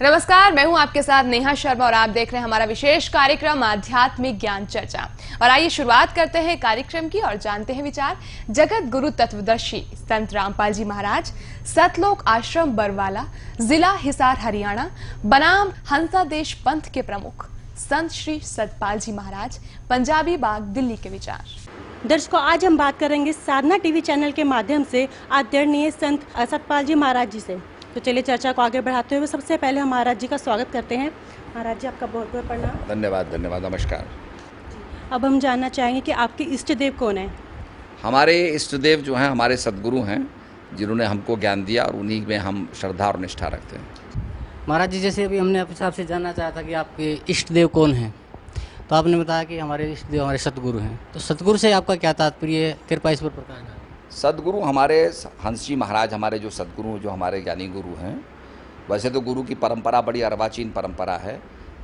नमस्कार, मैं हूं आपके साथ नेहा शर्मा और आप देख रहे हैं हमारा विशेष कार्यक्रम आध्यात्मिक ज्ञान चर्चा। और आइए शुरुआत करते हैं कार्यक्रम की और जानते हैं विचार जगत गुरु तत्वदर्शी संत रामपाल जी महाराज, सतलोक आश्रम बरवाला, जिला हिसार हरियाणा, बनाम हंसादेश पंथ के प्रमुख संत श्री सतपाल जी महाराज, पंजाबी बाग, दिल्ली के विचार। दर्शकों, आज हम बात करेंगे साधना टीवी चैनल के माध्यम से आदरणीय संत सतपाल जी महाराज जी से। तो चलिए चर्चा को आगे बढ़ाते हुए सबसे पहले हम महाराज जी का स्वागत करते हैं। महाराज जी, आपका बहुत बहुत प्रणाम। धन्यवाद, नमस्कार। अब हम जानना चाहेंगे कि आपके इष्ट देव कौन है? हमारे इष्ट देव जो हैं हमारे सदगुरु हैं, जिन्होंने हमको ज्ञान दिया और उन्हीं में हम श्रद्धा और निष्ठा रखते हैं। महाराज जी, जैसे अभी हमने आपसे जानना चाहा था कि आपके इष्ट देव कौन हैं, तो आपने बताया कि हमारे इष्ट देव हमारे सतगुरु हैं। तो सतगुरु से आपका क्या तात्पर्य है? कृपा इस पर प्रकाश डालें। सदगुरु हमारे हंस जी महाराज, हमारे जो सदगुरु, जो हमारे ज्ञानी गुरु हैं। वैसे तो गुरु की परंपरा बड़ी अर्वाचीन परंपरा है,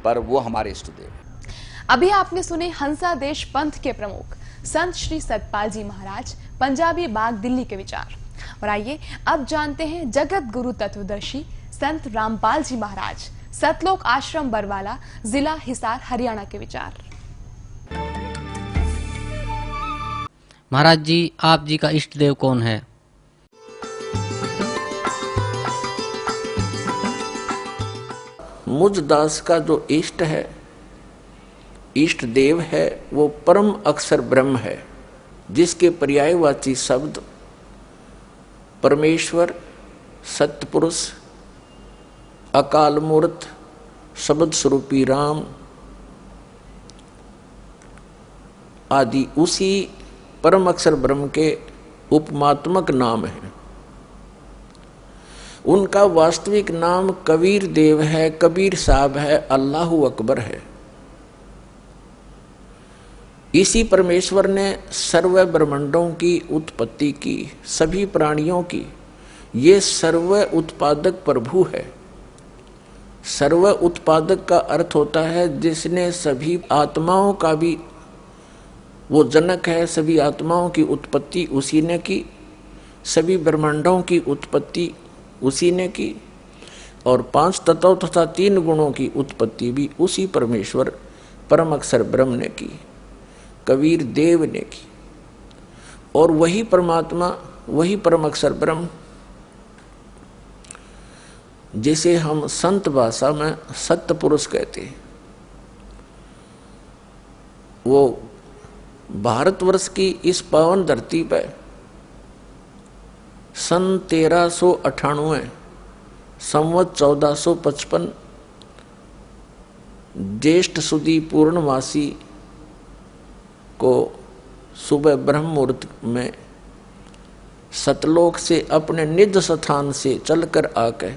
पर वो हमारे इष्ट देव हैं। अभी आपने सुने हंसादेश पंथ के प्रमुख संत श्री सतपाल जी महाराज, पंजाबी बाग, दिल्ली के विचार। और आइए अब जानते हैं जगत गुरु तत्वदर्शी संत रामपाल जी महाराज, सतलोक आश्रम बरवाला, जिला हिसार हरियाणा के विचार। महाराज जी, आप जी का इष्ट देव कौन है? मुझ दास का जो इष्ट है, इष्ट देव है, वो परम अक्षर ब्रह्म है, जिसके पर्यायवाची शब्द परमेश्वर, सत्पुरुष, अकाल मूर्त, शब्द स्वरूपी राम आदि उसी परम अक्षर ब्रह्म के उपमात्मक नाम है। उनका वास्तविक नाम कबीर देव है, कबीर साहब है, अल्लाहु अकबर है। इसी परमेश्वर ने सर्व ब्रह्मांडों की उत्पत्ति की, सभी प्राणियों की। ये सर्व उत्पादक प्रभु है। सर्व उत्पादक का अर्थ होता है जिसने सभी आत्माओं का भी, वो जनक है। सभी आत्माओं की उत्पत्ति उसी ने की, सभी ब्रह्मांडों की उत्पत्ति उसी ने की, और 5 तत्व तथा 3 गुणों की उत्पत्ति भी उसी परमेश्वर परम अक्षर ब्रह्म ने की, कबीर देव ने की। और वही परमात्मा, वही परम अक्षर ब्रह्म, जिसे हम संत भाषा में सत्य पुरुष कहते हैं, वो भारतवर्ष की इस पावन धरती पर सन 1398 संवत 1455 ज्येष्ठ सुदी पूर्णमासी को सुबह ब्रह्म मुहूर्त में सतलोक से अपने निज स्थान से चलकर आकर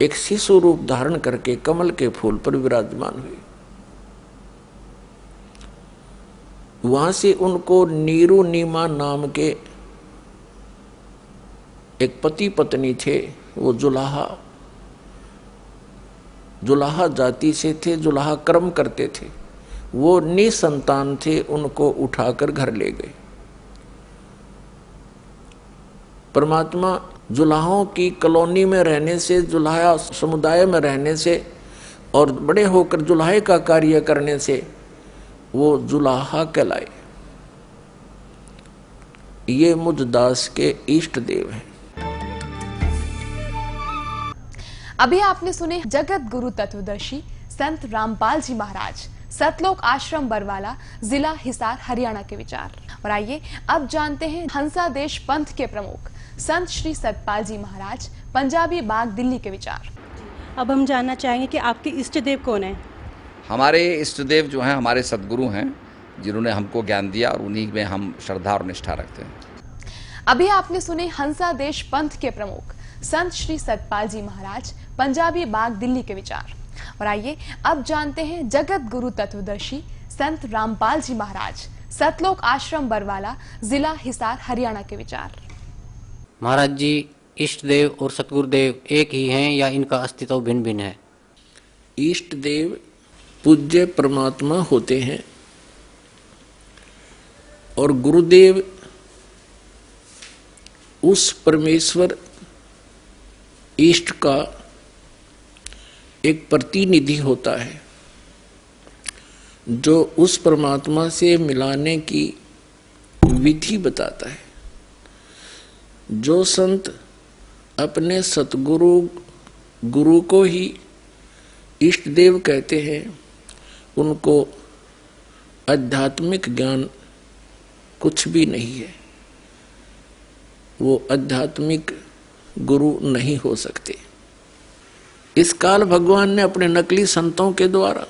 एक शिशु रूप धारण करके कमल के फूल पर विराजमान हुई। वहां से उनको नीरू नीमा नाम के एक पति पत्नी थे। वो जुलाहा जाति से थे, जुलाहा कर्म करते थे। वो निसंतान थे, उनको उठाकर घर ले गए। परमात्मा जुलाहों की कॉलोनी में रहने से, जुलाहा समुदाय में रहने से और बड़े होकर जुलाहे का कार्य करने से वो जुलाहा कहलाए। ये मुझ दास के इष्ट देव हैं। अभी आपने सुने जगत गुरु तत्वदर्शी संत रामपाल जी महाराज, सतलोक आश्रम बरवाला, जिला हिसार हरियाणा के विचार। और आइए अब जानते हैं हंसादेश पंथ के प्रमुख संत श्री सतपाल जी महाराज, पंजाबी बाग, दिल्ली के विचार। अब हम जानना चाहेंगे कि आपके इष्ट देव कौन है? हमारे इष्ट देव जो हैं हमारे सदगुरु हैं, जिन्होंने हमको ज्ञान दिया और उन्हीं में हम श्रद्धा और निष्ठा रखते हैं। अभी आपने सुने हंसादेश पंथ के प्रमुख संत श्री सतपाल जी महाराज, पंजाबी बाग, दिल्ली के विचार। और आइए अब जानते हैं जगत गुरु तत्वदर्शी संत रामपाल जी महाराज, सतलोक आश्रम बरवाला, जिला हिसार हरियाणा के विचार। महाराज जी, इष्ट देव और सतगुरु देव एक ही हैं या इनका अस्तित्व भिन्न भिन्न है? इष्ट देव पूज्य परमात्मा होते हैं और गुरुदेव उस परमेश्वर इष्ट का एक प्रतिनिधि होता है जो उस परमात्मा से मिलाने की विधि बताता है। जो संत अपने सतगुरु गुरु को ही इष्ट देव कहते हैं, उनको आध्यात्मिक ज्ञान कुछ भी नहीं है। वो आध्यात्मिक गुरु नहीं हो सकते। इस काल भगवान ने अपने नकली संतों के द्वारा,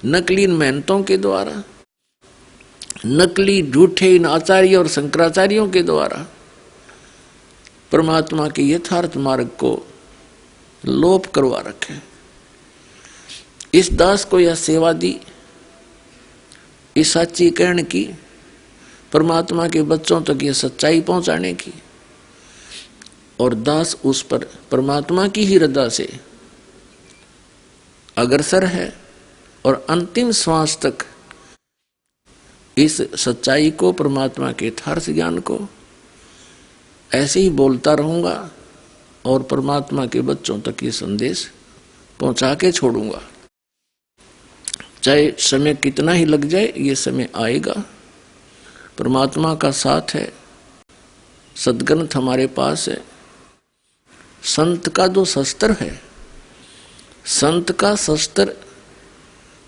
नकली महंतों के द्वारा, नकली झूठे इन आचार्य और शंकराचार्यों के द्वारा परमात्मा के यथार्थ मार्ग को लोप करवा रखे। इस दास को यह सेवा दी, इस सच्चीकरण की, परमात्मा के बच्चों तक यह सच्चाई पहुंचाने की, और दास उस पर परमात्मा की ही रजा से अग्रसर है और अंतिम श्वास तक इस सच्चाई को, परमात्मा के यथार्थ ज्ञान को ऐसे ही बोलता रहूंगा और परमात्मा के बच्चों तक ये संदेश पहुंचा के छोड़ूंगा। चाहे समय कितना ही लग जाए, ये समय आएगा। परमात्मा का साथ है, सद्ग्रंथ हमारे पास है। संत का जो शस्त्र है, संत का शस्त्र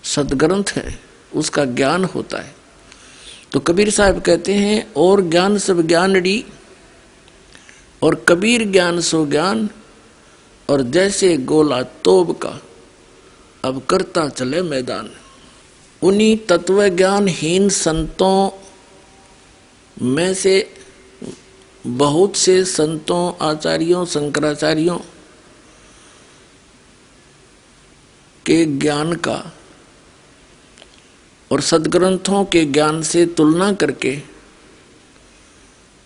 सद्ग्रंथ है, उसका ज्ञान होता है। तो कबीर साहब कहते हैं, और ज्ञान सब ज्ञानड़ी और कबीर ज्ञान सो ज्ञान, और जैसे गोला तोब का अब करता चले मैदान। उन्हीं तत्व ज्ञानहीन संतों में से बहुत से संतों, आचार्यों, शंकराचार्यों के ज्ञान का और सद्ग्रंथों के ज्ञान से तुलना करके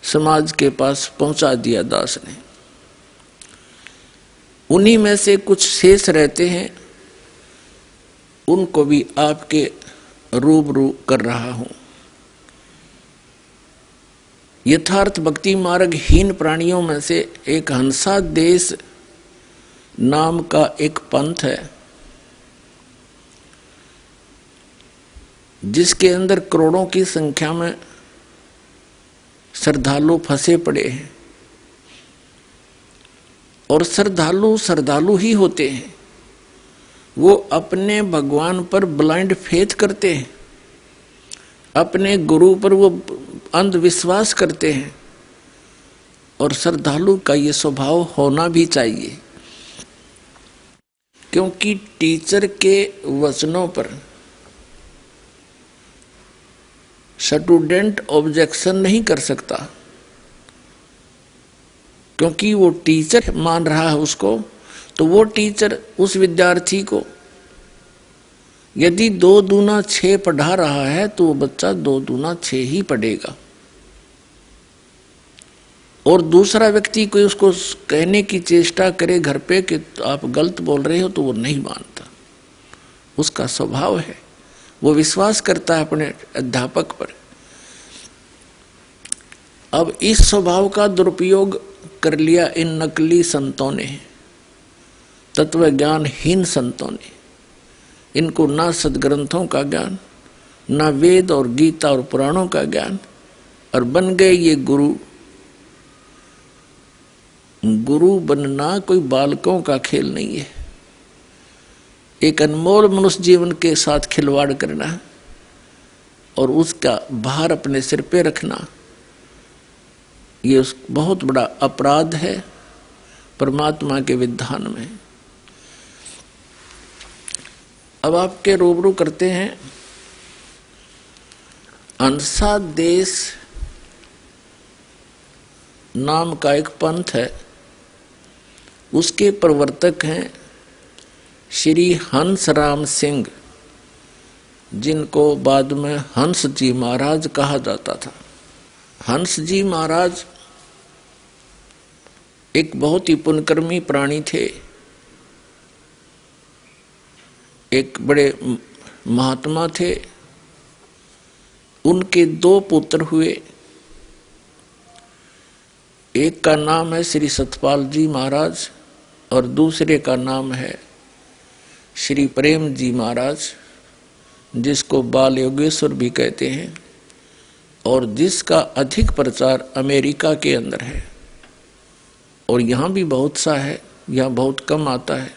समाज के पास पहुंचा दिया दास ने। उन्हीं में से कुछ शेष रहते हैं, उनको भी आपके रूबरू कर रहा हूं। यथार्थ भक्ति मार्ग हीन प्राणियों में से एक हंसा देश नाम का एक पंथ है, जिसके अंदर करोड़ों की संख्या में श्रद्धालु फंसे पड़े हैं। और श्रद्धालु ही होते हैं। वो अपने भगवान पर ब्लाइंड फेथ करते हैं, अपने गुरु पर वो अंधविश्वास करते हैं। और श्रद्धालु का ये स्वभाव होना भी चाहिए, क्योंकि टीचर के वचनों पर स्टूडेंट ऑब्जेक्शन नहीं कर सकता, क्योंकि वो टीचर मान रहा है उसको। तो वो टीचर उस विद्यार्थी को यदि 2 दूना 6 पढ़ा रहा है, तो वो बच्चा 2 दूना 6 ही पढ़ेगा। और दूसरा व्यक्ति कोई उसको कहने की चेष्टा करे घर पे कि आप गलत बोल रहे हो, तो वो नहीं मानता। उसका स्वभाव है, वो विश्वास करता है अपने अध्यापक पर। अब इस स्वभाव का दुरुपयोग कर लिया इन नकली संतों ने, तत्व ज्ञानहीन संतों ने। इनको ना सद्ग्रंथों का ज्ञान, ना वेद और गीता और पुराणों का ज्ञान, और बन गए ये गुरु। गुरु बनना कोई बालकों का खेल नहीं है। एक अनमोल मनुष्य जीवन के साथ खिलवाड़ करना और उसका भार अपने सिर पे रखना, ये बहुत बड़ा अपराध है परमात्मा के विधान में। अब आपके रूबरू करते हैं, अंसा देश नाम का एक पंथ है, उसके प्रवर्तक हैं श्री हंस राम सिंह, जिनको बाद में हंस जी महाराज कहा जाता था। हंस जी महाराज एक बहुत ही पुण्यकर्मी प्राणी थे, एक बड़े महात्मा थे। उनके 2 पुत्र हुए, एक का नाम है श्री सतपाल जी महाराज और दूसरे का नाम है श्री प्रेम जी महाराज, जिसको बाल योगेश्वर भी कहते हैं, और जिसका अधिक प्रचार अमेरिका के अंदर है और यहाँ भी बहुत सा है, यहाँ बहुत कम आता है।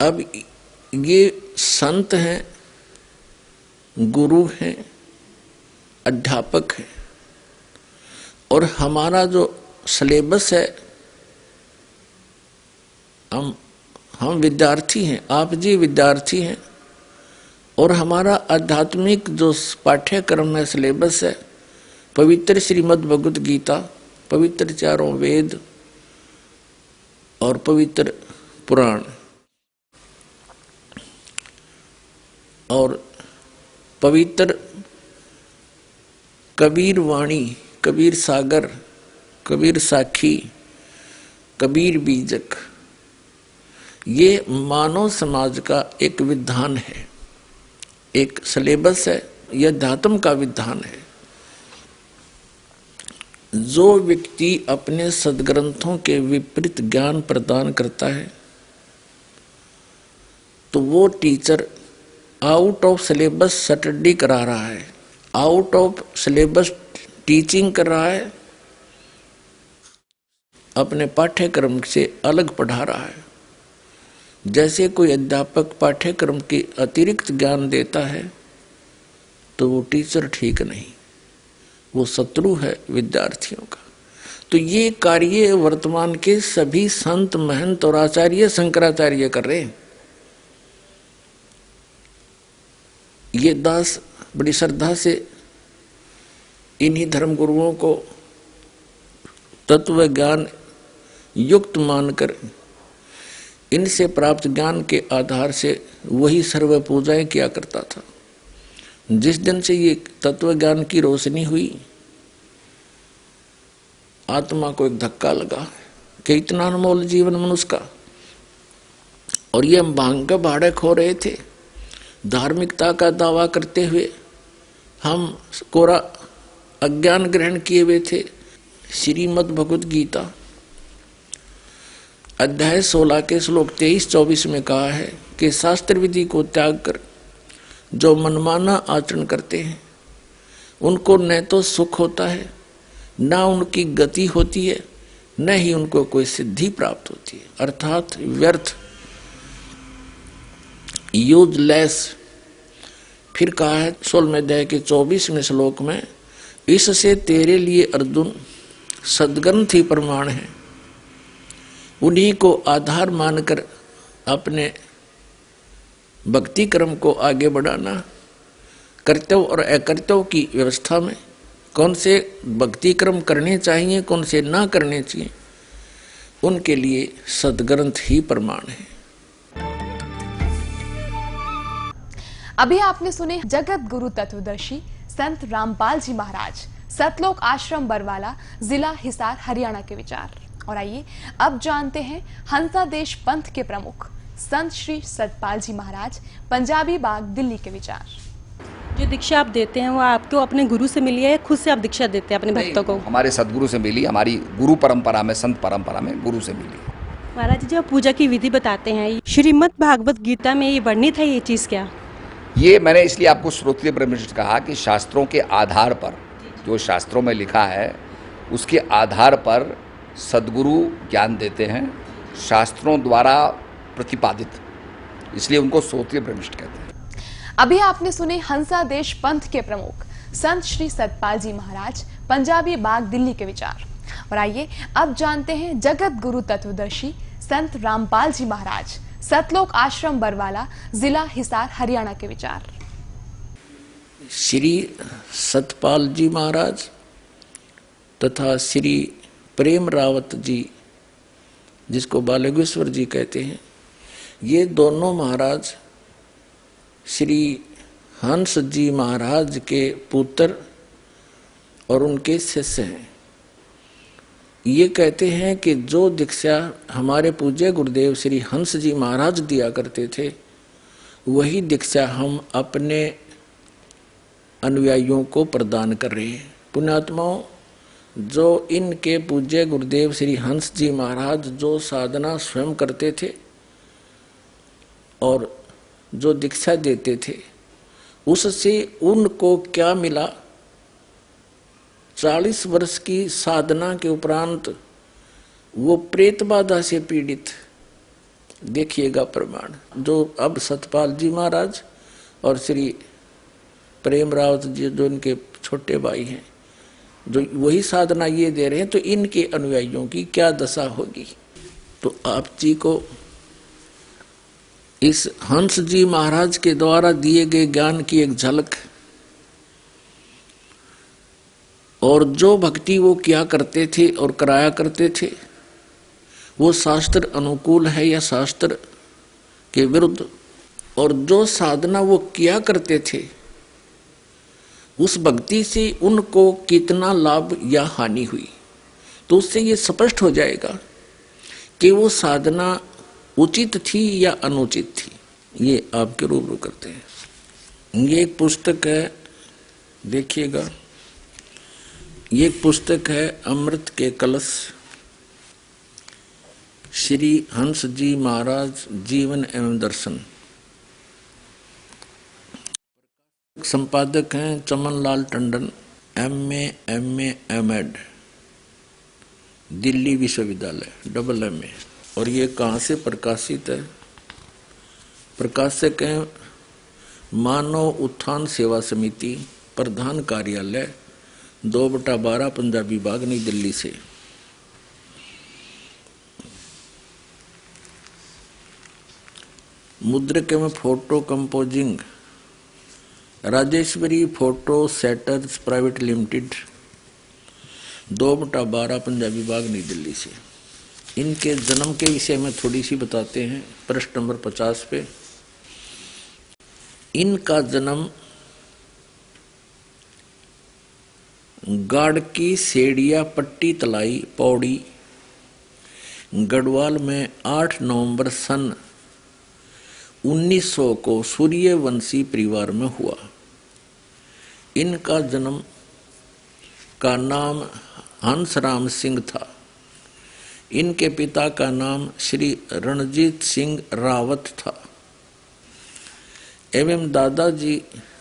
अब ये संत हैं, गुरु हैं, अध्यापक हैं, और हमारा जो सिलेबस है, हम विद्यार्थी हैं, आप जी विद्यार्थी हैं, और हमारा आध्यात्मिक जो पाठ्यक्रम है, सिलेबस है, पवित्र श्रीमद् भगवत गीता, पवित्र चारों वेद और पवित्र पुराण और पवित्र कबीर वाणी, कबीर सागर, कबीर साखी, कबीर बीजक, ये मानव समाज का एक विधान है, एक सिलेबस है, यह अध्यात्म का विधान है। जो व्यक्ति अपने सद्ग्रंथों के विपरीत ज्ञान प्रदान करता है तो वो teacher out of syllabus study करा रहा है, आउट ऑफ सिलेबस टीचिंग कर रहा है, अपने पाठ्यक्रम से अलग पढ़ा रहा है। जैसे कोई अध्यापक पाठ्यक्रम के अतिरिक्त ज्ञान देता है तो वो टीचर ठीक नहीं, वो शत्रु है विद्यार्थियों का। तो ये कार्य वर्तमान के सभी संत, महंत और आचार्य, शंकराचार्य कर रहे हैं। ये दास बड़ी श्रद्धा से इन्हीं धर्म गुरुओं को तत्व ज्ञान युक्त मानकर इनसे प्राप्त ज्ञान के आधार से वही सर्व पूजाएं किया करता था। जिस दिन से ये तत्व ज्ञान की रोशनी हुई, आत्मा को एक धक्का लगा कि इतना अनमोल जीवन मनुष्य का, और ये हम भांग का भाड़े खो रहे थे, धार्मिकता का दावा करते हुए हम कोरा अज्ञान ग्रहण किए हुए थे। श्रीमद् भगवत गीता अध्याय 16 के श्लोक 23-24 में कहा है कि शास्त्र विधि को त्याग कर जो मनमाना आचरण करते हैं उनको न तो सुख होता है, न उनकी गति होती है, न ही उनको कोई सिद्धि प्राप्त होती है, अर्थात व्यर्थ, यूजलेस। फिर कहा है 16वें अध्याय के 24वें श्लोक में, इससे तेरे लिए अर्जुन सद्ग्रंथ ही प्रमाण है, उन्हीं को आधार मानकर अपने भक्ति क्रम को आगे बढ़ाना। कर्तव्य और अकर्तव्य की व्यवस्था में कौन से भक्ति क्रम करने चाहिए, कौन से ना करने चाहिए, उनके लिए सद्ग्रंथ ही प्रमाण है। अभी आपने सुने जगत गुरु तत्वदर्शी संत रामपाल जी महाराज, सतलोक आश्रम बरवाला, जिला हिसार, हरियाणा के विचार। और आइए अब जानते हैं हंसा देश पंथ के प्रमुख संत श्री सतपाल जी महाराज, पंजाबी बाग, दिल्ली के विचार। जो दीक्षा आप देते हैं वो आपको अपने गुरु से मिली है या खुद से आप दीक्षा देते हैं अपने भक्तों को? हमारे सदगुरु से मिली, हमारी गुरु परंपरा में, संत परंपरा में गुरु से मिली। महाराज जी, जब पूजा की विधि बताते हैं, श्रीमद् भागवत गीता में ये वर्णित है, ये चीज़ क्या? ये मैंने इसलिए आपको श्रोत्रिय ब्रह्मनिष्ठ कहा कि शास्त्रों के आधार पर, जो शास्त्रों में लिखा है उसके आधार पर सदगुरु ज्ञान देते हैं, शास्त्रों द्वारा प्रतिपादित, इसलिए उनको श्रोत्रिय ब्रह्मनिष्ठ कहते हैं। अभी आपने सुने हंसा देश पंथ के प्रमुख संत श्री सतपाल जी महाराज, पंजाबी बाग, दिल्ली के विचार। और आइए अब जानते हैं जगत गुरु तत्वदर्शी संत रामपाल जी महाराज, सतलोक आश्रम बरवाला, जिला हिसार, हरियाणा के विचार। श्री सतपाल जी महाराज तथा श्री प्रेम रावत जी, जिसको बाल योगेश्वर जी कहते हैं, ये दोनों महाराज श्री हंस जी महाराज के पुत्र और उनके शिष्य हैं। ये कहते हैं कि जो दीक्षा हमारे पूज्य गुरुदेव श्री हंस जी महाराज दिया करते थे, वही दीक्षा हम अपने अनुयायियों को प्रदान कर रहे हैं। पुण्यात्माओं, जो इनके पूज्य गुरुदेव श्री हंस जी महाराज जो साधना स्वयं करते थे और जो दीक्षा देते थे, उससे उनको क्या मिला? 40 वर्ष की साधना के उपरांत वो प्रेत बाधा से पीड़ित, देखिएगा प्रमाण। जो अब सतपाल जी महाराज और श्री प्रेम रावत जी जो इनके छोटे भाई हैं, जो वही साधना ये दे रहे हैं, तो इनके अनुयायियों की क्या दशा होगी। तो आप जी को इस हंस जी महाराज के द्वारा दिए गए ज्ञान की एक झलक, और जो भक्ति वो किया करते थे और कराया करते थे, वो शास्त्र अनुकूल है या शास्त्र के विरुद्ध, और जो साधना वो किया करते थे उस भक्ति से उनको कितना लाभ या हानि हुई, तो उससे ये स्पष्ट हो जाएगा कि वो साधना उचित थी या अनुचित थी। ये आपके रूबरू करते हैं। ये एक पुस्तक है, देखिएगा, ये एक पुस्तक है अमृत के कलश, श्री हंस जी महाराज जीवन एवं दर्शन। संपादक हैं चमन लाल टंडन, MA MAd, दिल्ली विश्वविद्यालय, MA। और ये कहाँ से प्रकाशित है? प्रकाशक हैं मानव उत्थान सेवा समिति, प्रधान कार्यालय 2/12 पंजाबी बाग, नई दिल्ली से। मुद्रक एवं photo composing Rajeshwari photo setters private limited, 2/12 Punjabi Bagh, Nai Delhi से। इनके जन्म के विषय में थोड़ी सी बताते हैं। पृष्ठ नंबर 50 पे इनका जन्म गाड़की सेड़िया पट्टी तलाई पौड़ी गढ़वाल में 8 नवंबर सन 1900 को सूर्यवंशी परिवार में हुआ। इनका जन्म का नाम हंसराम सिंह था। इनके पिता का नाम श्री रणजीत सिंह रावत था एवं दादाजी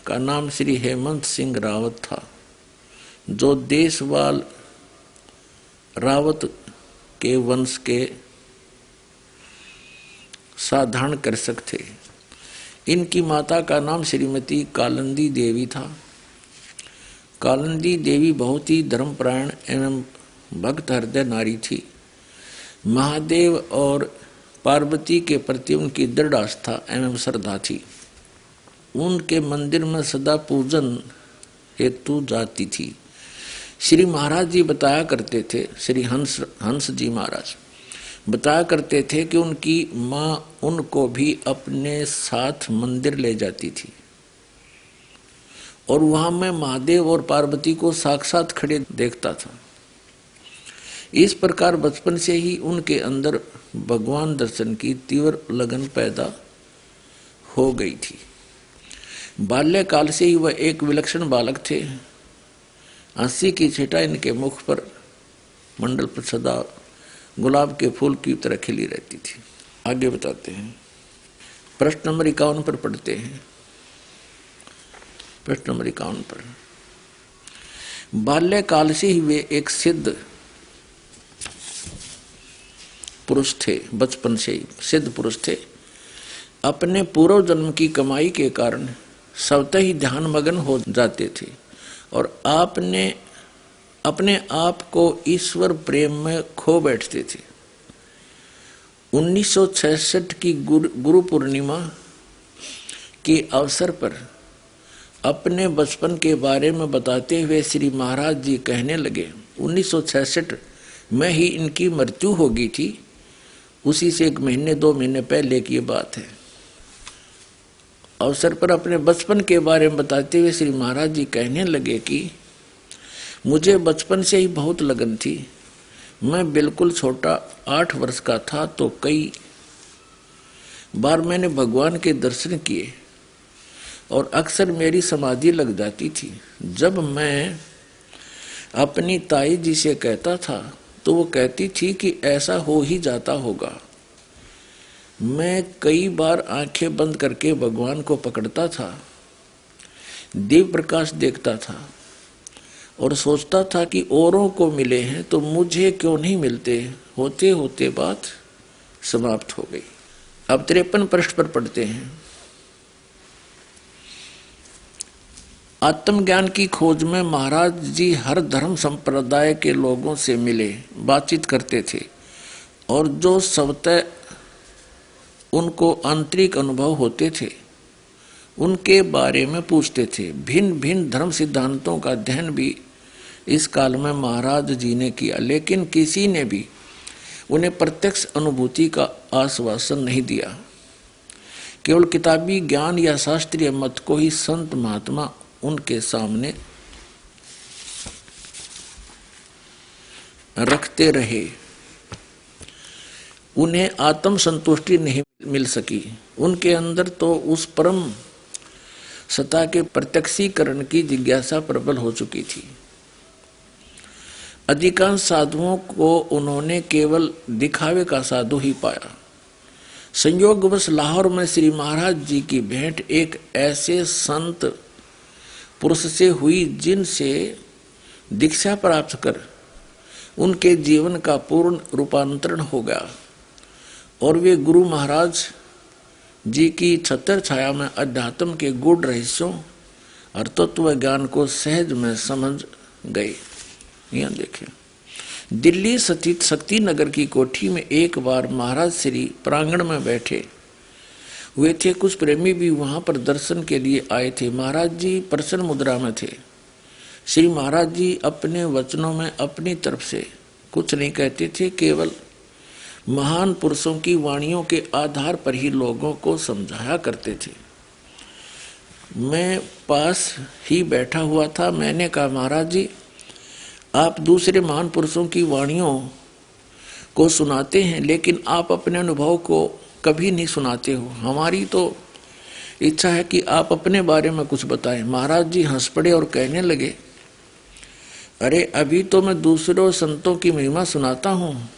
का नाम श्री हेमंत सिंह रावत था, जो देशवाल रावत के वंश के साधारण कृषक थे। इनकी माता का नाम श्रीमती कालंदी देवी था। कालंदी देवी बहुत ही धर्मपरायण एवं भक्त हृदय नारी थी। महादेव और पार्वती के प्रति उनकी दृढ़ आस्था एवं श्रद्धा थी। उनके मंदिर में सदा पूजन हेतु जाती थी। श्री महाराज जी बताया करते थे, श्री हंस जी महाराज बताया करते थे कि उनकी माँ उनको भी अपने साथ मंदिर ले जाती थी और वहां मैं महादेव और पार्वती को साक्षात खड़े देखता था। इस प्रकार बचपन से ही उनके अंदर भगवान दर्शन की तीव्र लगन पैदा हो गई थी। बाल्यकाल से ही वह एक विलक्षण बालक थे। हंसी की छटा इनके मुख पर मंडल पर सदा गुलाब के फूल की तरह खिली रहती थी। आगे बताते हैं, प्रश्न नंबर 51 पर पढ़ते हैं। प्रश्न नंबर 51 पर, बाल्यकाल से ही वे एक सिद्ध पुरुष थे। बचपन से ही सिद्ध पुरुष थे। अपने पूर्व जन्म की कमाई के कारण स्वतः ही ध्यान मग्न हो जाते थे और आपने अपने आप को ईश्वर प्रेम में खो बैठते थे। 1966 की गुरु पूर्णिमा के अवसर पर अपने बचपन के बारे में बताते हुए श्री महाराज जी कहने लगे, 1966 में ही इनकी मृत्यु हो गई थी। उसी से 1 महीने 2 महीने पहले की बात है। अवसर पर अपने बचपन के बारे में बताते हुए श्री महाराज जी कहने लगे कि मुझे बचपन से ही बहुत लगन थी। मैं बिल्कुल छोटा 8 वर्ष का था तो कई बार मैंने भगवान के दर्शन किए और अक्सर मेरी समाधि लग जाती थी। जब मैं अपनी ताई जी से कहता था तो वो कहती थी कि ऐसा हो ही जाता होगा। मैं कई बार आंखें बंद करके भगवान को पकड़ता था, दिव्य प्रकाश देखता था और सोचता था कि औरों को मिले हैं तो मुझे क्यों नहीं मिलते। होते होते बात समाप्त हो गई। अब 53 पृष्ठ पर पढ़ते हैं। आत्मज्ञान की खोज में महाराज जी हर धर्म संप्रदाय के लोगों से मिले, बातचीत करते थे और जो स्वतः उनको आंतरिक अनुभव होते थे उनके बारे में पूछते थे। भिन्न भिन्न धर्म सिद्धांतों का अध्ययन भी इस काल में महाराज जी ने किया, लेकिन किसी ने भी उन्हें प्रत्यक्ष अनुभूति का आश्वासन नहीं दिया। केवल किताबी ज्ञान या शास्त्रीय मत को ही संत महात्मा उनके सामने रखते रहे। उन्हें आत्म संतुष्टि नहीं मिल सकी। उनके अंदर तो उस परम सत्ता के प्रत्यक्षीकरण की जिज्ञासा प्रबल हो चुकी थी। अधिकांश साधुओं को उन्होंने केवल दिखावे का साधु ही पाया। संयोगवश लाहौर में श्री महाराज जी की भेंट एक ऐसे संत पुरुष से हुई जिनसे दीक्षा प्राप्त कर उनके जीवन का पूर्ण रूपांतरण हो गया और वे गुरु महाराज जी की छत्र छाया में अध्यात्म के गूढ़ रहस्यों और तत्व ज्ञान को सहज में समझ गए। यहाँ देखें, दिल्ली स्थित शक्ति नगर की कोठी में एक बार महाराज श्री प्रांगण में बैठे हुए थे। कुछ प्रेमी भी वहां पर दर्शन के लिए आए थे। महाराज जी प्रसन्न मुद्रा में थे। श्री महाराज जी अपने वचनों में अपनी तरफ से कुछ नहीं कहते थे, केवल महान पुरुषों की वाणियों के आधार पर ही लोगों को समझाया करते थे। मैं पास ही बैठा हुआ था। मैंने कहा, महाराज जी आप दूसरे महान पुरुषों की वाणियों को सुनाते हैं, लेकिन आप अपने अनुभव को कभी नहीं सुनाते हो। हमारी तो इच्छा है कि आप अपने बारे में कुछ बताएं। महाराज जी हंस पड़े और कहने लगे, अरे अभी तो मैं दूसरों संतों की महिमा सुनाता हूँ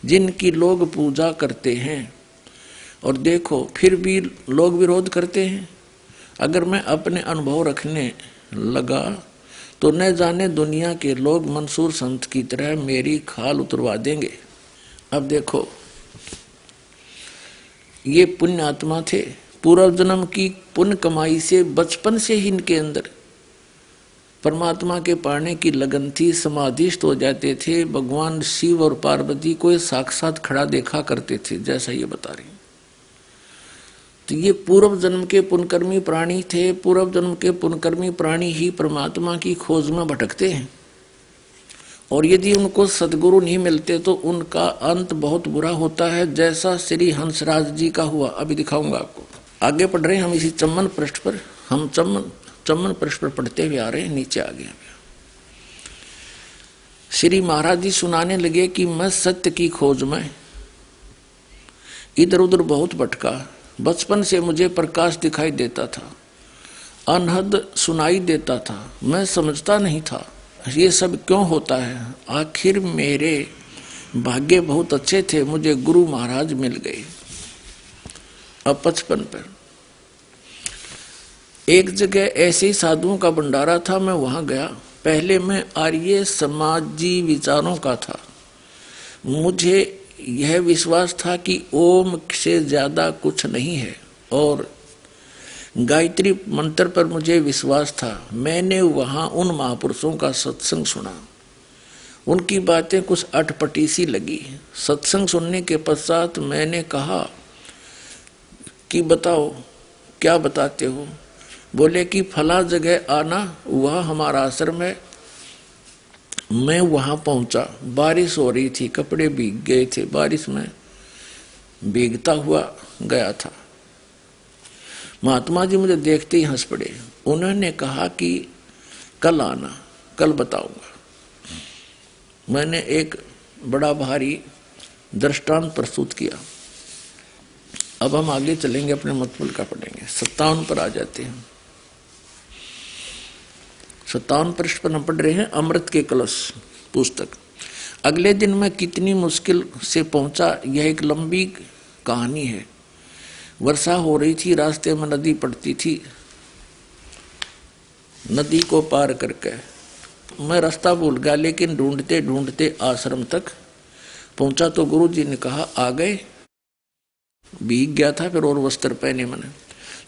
जिनकी लोग पूजा करते हैं, और देखो फिर भी लोग विरोध करते हैं। अगर मैं अपने अनुभव रखने लगा तो न जाने दुनिया के लोग मंसूर संत की तरह मेरी खाल उतरवा देंगे। अब देखो, ये पुण्य आत्मा थे। पूर्व जन्म की पुण्य कमाई से बचपन से ही इनके अंदर परमात्मा के पाने की लगन थी। समाधिस्थ हो जाते थे। भगवान शिव और पार्वती को साक्षात खड़ा देखा करते थे, जैसा ये बता रही। तो ये पूर्व जन्म के पुण्यकर्मी प्राणी थे। पूर्व जन्म के पुण्यकर्मी प्राणी ही परमात्मा की खोज में भटकते हैं, और यदि उनको सदगुरु नहीं मिलते तो उनका अंत बहुत बुरा होता है, जैसा श्री हंसराज जी का हुआ। अभी दिखाऊंगा आपको। आगे पढ़ रहे हैं हम इसी चम्मन पृष्ठ पर। हम चम्मन पृष्ठ पर पढ़ते हुए आ रहे हैं, नीचे आगे। श्री महाराज जी सुनाने लगे कि मैं सत्य की खोज में इधर उधर बहुत भटका। बचपन से मुझे प्रकाश दिखाई देता था, अनहद सुनाई देता था। मैं समझता नहीं था ये सब क्यों होता है। आखिर मेरे भाग्य बहुत अच्छे थे, मुझे गुरु महाराज मिल गए। अब 55 पर एक जगह ऐसे ही साधुओं का भंडारा था। मैं वहां गया। पहले मैं आर्य समाजी विचारों का था। मुझे यह विश्वास था कि ओम से ज्यादा कुछ नहीं है, और गायत्री मंत्र पर मुझे विश्वास था। मैंने वहां उन महापुरुषों का सत्संग सुना। उनकी बातें कुछ अटपटी सी लगी। सत्संग सुनने के पश्चात मैंने कहा कि बताओ क्या बताते हो। बोले कि फला जगह आना, वह हमारा आश्रम है। मैं वहां पहुंचा। बारिश हो रही थी, कपड़े भीग गए थे। बारिश में भीगता हुआ गया था। महात्मा जी मुझे देखते ही हंस पड़े। उन्होंने कहा कि कल आना, कल बताऊंगा। मैंने एक बड़ा भारी दृष्टांत प्रस्तुत किया। अब हम आगे चलेंगे, अपने मतमुल का पढ़ेंगे। 57 पर आ जाते हैं। 57 पृष्ठ पर हम पढ़ रहे हैं अमृत के कलश पुस्तक। अगले दिन मैं कितनी मुश्किल से पहुंचा, यह एक लंबी कहानी है। वर्षा हो रही थी, रास्ते में नदी पड़ती थी। नदी को पार करके मैं रास्ता भूल गया, लेकिन ढूंढते ढूंढते आश्रम तक पहुंचा तो गुरुजी ने कहा आ गए। भीग गया था फिर और वस्त्र पहने मैंने।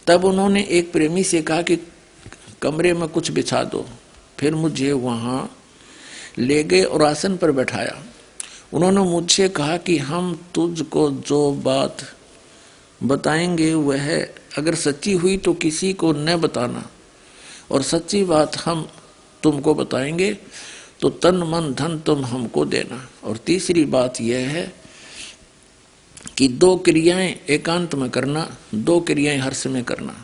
तब उन्होंने एक प्रेमी से कहा कि कमरे में कुछ बिछा दो। फिर मुझे वहां ले गए और आसन पर बैठाया। उन्होंने मुझसे कहा कि हम तुझको जो बात बताएंगे वह अगर सच्ची हुई तो किसी को न बताना, और सच्ची बात हम तुमको बताएंगे तो तन मन धन तुम हमको देना। और तीसरी बात यह है कि 2 क्रियाएं एकांत में करना, 2 क्रियाएं हर्ष में करना।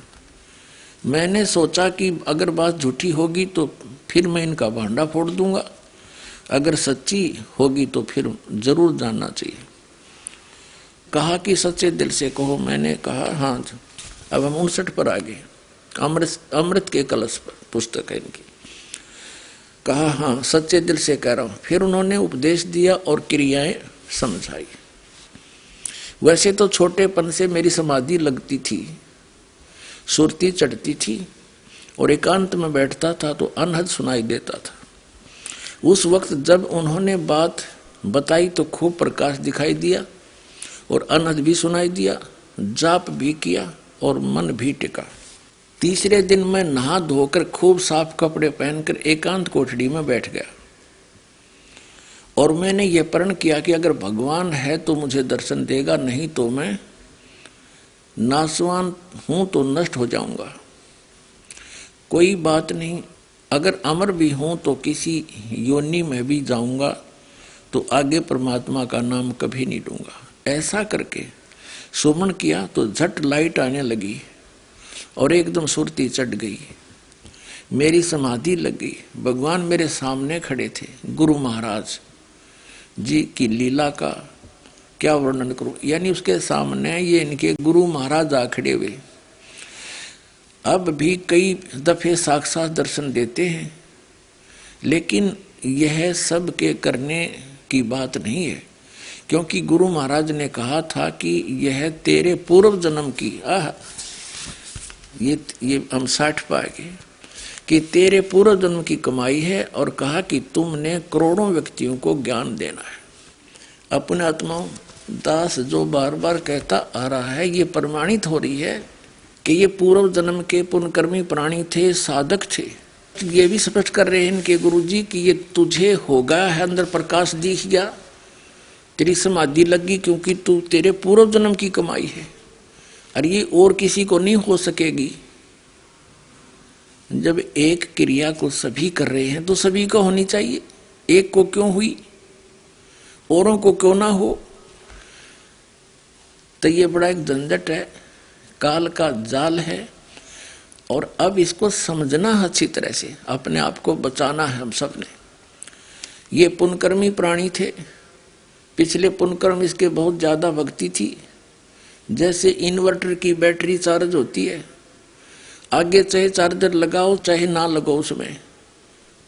मैंने सोचा कि अगर बात झूठी होगी तो फिर मैं इनका भांडा फोड़ दूंगा, अगर सच्ची होगी तो फिर जरूर जानना चाहिए। कहा कि सच्चे दिल से कहो। मैंने कहा हाँ। अब हम 59 पर आ गए, अमृत के कलश पर पुस्तक है इनकी। कहा हाँ सच्चे दिल से कह रहा हूं। फिर उन्होंने उपदेश दिया और क्रियाएं समझाई। वैसे तो छोटेपन से मेरी समाधि लगती थी, सुरती चढ़ती थी और एकांत में बैठता था तो अनहद सुनाई देता था। उस वक्त जब उन्होंने बात बताई तो खूब प्रकाश दिखाई दिया और अनहद भी सुनाई दिया, जाप भी किया और मन भी टिका। तीसरे दिन मैं नहा धोकर खूब साफ कपड़े पहनकर एकांत कोठड़ी में बैठ गया और मैंने यह प्रण किया कि अगर भगवान है तो मुझे दर्शन देगा, नहीं तो मैं नासवान हूं तो नष्ट हो जाऊंगा। कोई बात नहीं, अगर अमर भी हूं तो किसी योनि में भी जाऊंगा तो आगे परमात्मा का नाम कभी नहीं लूंगा। ऐसा करके सुमन किया तो झट लाइट आने लगी और एकदम सुरती चढ़ गई। मेरी समाधि लग गई। भगवान मेरे सामने खड़े थे। गुरु महाराज जी की लीला का क्या वर्णन करूं, यानी उसके सामने ये इनके गुरु महाराज आ खड़े हुए। अब भी कई दफे साक्षात दर्शन देते हैं, लेकिन यह सब के करने की बात नहीं है, क्योंकि गुरु महाराज ने कहा था कि यह तेरे पूर्व जन्म की ये हम 60 पाएंगे कि तेरे पूर्व जन्म की कमाई है, और कहा कि तुमने करोड़ों व्यक्तियों को ज्ञान देना है। अपने आत्माओं दास जो बार बार कहता आ रहा है, ये प्रमाणित हो रही है कि ये पूर्व जन्म के पुण्यकर्मी प्राणी थे, साधक थे। ये भी स्पष्ट कर रहे हैं इनके गुरुजी कि ये तुझे हो गया है, अंदर प्रकाश दिख गया, तेरी समाधि लगी, क्योंकि तू तेरे पूर्व जन्म की कमाई है और ये और किसी को नहीं हो सकेगी। जब एक क्रिया को सभी कर रहे हैं तो सभी को होनी चाहिए, एक को क्यों हुई, औरों को क्यों ना हो। तो ये बड़ा एक झंझट है, काल का जाल है, और अब इसको समझना अच्छी तरह से, अपने आप को बचाना है हम सब ने। ये पुण्यकर्मी प्राणी थे, पिछले पुण्यकर्म इसके बहुत ज्यादा भक्ति थी। जैसे इन्वर्टर की बैटरी चार्ज होती है, आगे चाहे चार्जर लगाओ चाहे ना लगाओ उसमें,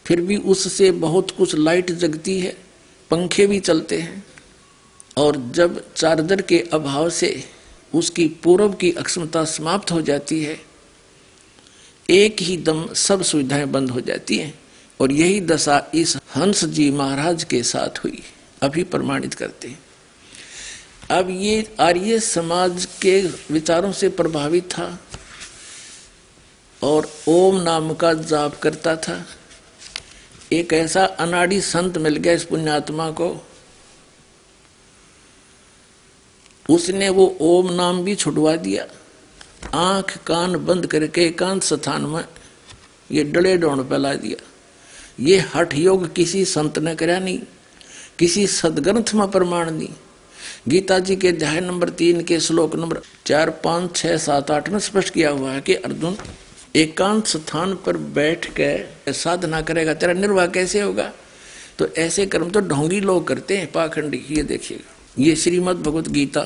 फिर भी उससे बहुत कुछ लाइट जगती है, पंखे भी चलते हैं। और जब चार्जर के अभाव से उसकी पूर्व की अक्षमता समाप्त हो जाती है, एक ही दम सब सुविधाएं बंद हो जाती हैं। और यही दशा इस हंस जी महाराज के साथ हुई, अभी प्रमाणित करते हैं। अब ये आर्य समाज के विचारों से प्रभावित था और ओम नाम का जाप करता था। एक ऐसा अनाड़ी संत मिल गया इस पुण्यात्मा को, उसने वो ओम नाम भी छुड़वा दिया। आंख कान बंद करके एकांत स्थान में ये डले डोण फैला दिया। ये हठ योग किसी संत ने कराया नहीं, किसी सदग्रंथ में प्रमाण नहीं। गीता जी के अध्याय नंबर 3 के श्लोक नंबर 4, 5, 6, 7, 8 में स्पष्ट किया हुआ है कि अर्जुन एकांत स्थान पर बैठ के साधना करेगा, तेरा निर्वाह कैसे होगा। तो ऐसे कर्म तो ढोंगी लोग करते हैं, पाखंडी। ये देखिएगा, ये श्रीमद् भगवत गीता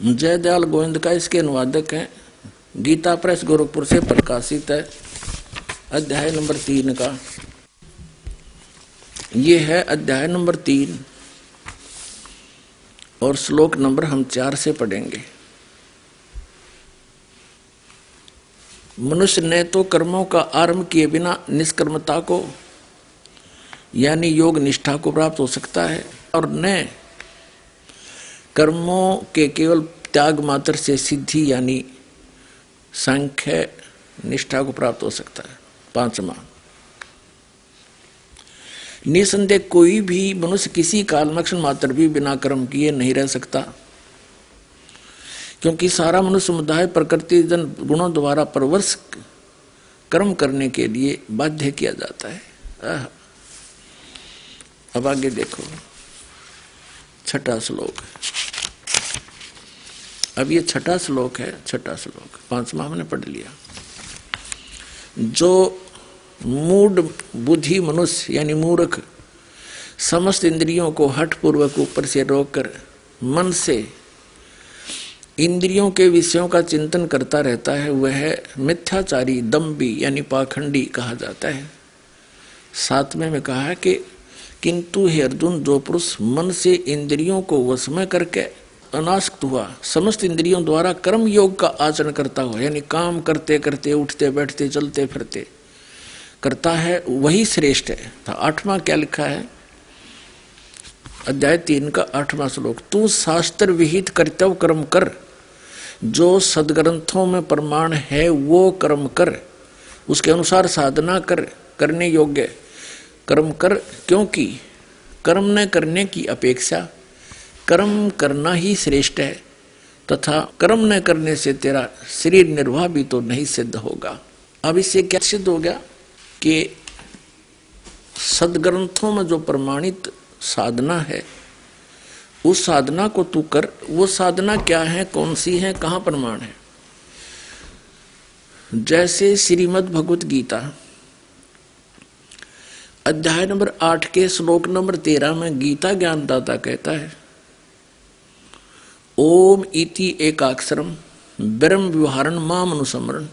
जयदयाल गोविंद का इसके अनुवादक हैं, गीता प्रेस गोरखपुर से प्रकाशित है। अध्याय नंबर 3 का। ये है अध्याय नंबर 3 और श्लोक नंबर हम 4 से पढ़ेंगे। मनुष्य ने तो कर्मों का आरंभ किए बिना निष्कर्मता को यानी योग निष्ठा को प्राप्त हो सकता है, और न कर्मों के केवल त्याग मात्र से सिद्धि यानी सांख्य निष्ठा को प्राप्त हो सकता है। 5वां, निसंदेह कोई भी मनुष्य किसी काल में क्षण मात्र भी बिना कर्म किए नहीं रह सकता, क्योंकि सारा मनुष्य समुदाय प्रकृति जन गुणों द्वारा परवश कर्म करने के लिए बाध्य किया जाता है। अब आगे देखो 6वां श्लोक। अब ये 6वां श्लोक है। 6वां श्लोक 5वां हमने पढ़ लिया। जो मूढ़ बुद्धि मनुष्य यानी मूर्ख समस्त इंद्रियों को हठपूर्वक ऊपर से रोककर मन से इंद्रियों के विषयों का चिंतन करता रहता है, वह मिथ्याचारी दम्भी यानी पाखंडी कहा जाता है। 7वें में कहा है कि किंतु हे अर्जुन, जो पुरुष मन से इंद्रियों को वश में करके अनासक्त हुआ समस्त इंद्रियों द्वारा कर्म योग का आचरण करता हुआ यानी काम करते करते उठते बैठते चलते फिरते करता है, वही श्रेष्ठ है। तो 8वां क्या लिखा है? अध्याय 3 का 8वां श्लोक। तू शास्त्र विहित कर्तव्य कर्म कर, जो सदग्रंथों में प्रमाण है वो कर्म कर, उसके अनुसार साधना कर, करने योग्य कर्म कर, क्योंकि कर्म न करने की अपेक्षा कर्म करना ही श्रेष्ठ है, तथा कर्म न करने से तेरा शरीर निर्वाह भी तो नहीं सिद्ध होगा। अब इससे क्या सिद्ध हो गया कि सदग्रंथों में जो प्रमाणित साधना है उस साधना को तू कर। वो साधना क्या है, कौन सी है, कहाँ प्रमाण है? जैसे श्रीमद् भगवत गीता अध्याय नंबर 8 के श्लोक नंबर 13 में गीता ज्ञानदाता कहता है, ओम इति एकाक्षरम ब्रह्म व्यवहारण माम अनुसमरण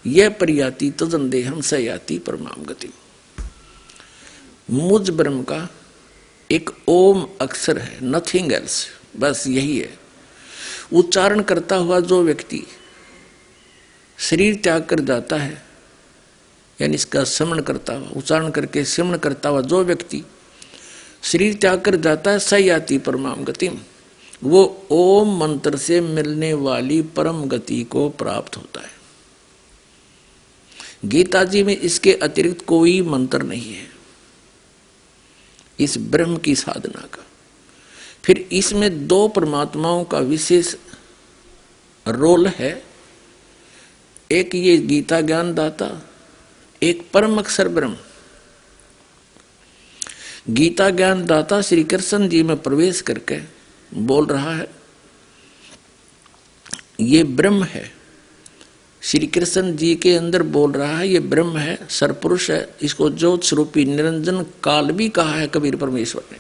यह परियाति तजन देहम स याति परमाम गति। मुझ ब्रह्म का एक ओम अक्षर है, नथिंग एल्स, बस यही है। उच्चारण करता हुआ जो व्यक्ति शरीर त्याग कर जाता है यानी इसका श्रवण करता हुआ, उच्चारण करके श्रवण करता हुआ जो व्यक्ति शरीर त्याग कर जाता है, स याति परमाम गति, वो ओम मंत्र से मिलने वाली परम गति को प्राप्त होता है। गीता जी में इसके अतिरिक्त कोई मंत्र नहीं है इस ब्रह्म की साधना का। फिर इसमें 2 परमात्माओं का विशेष रोल है, एक ये गीता ज्ञानदाता, एक परम अक्षर ब्रह्म। गीता ज्ञानदाता श्री कृष्ण जी में प्रवेश करके बोल रहा है ये ब्रह्म है, श्री कृष्ण जी के अंदर बोल रहा है ये ब्रह्म है, सरपुरुष है। इसको ज्योत स्वरूपी निरंजन काल भी कहा है कबीर परमेश्वर ने।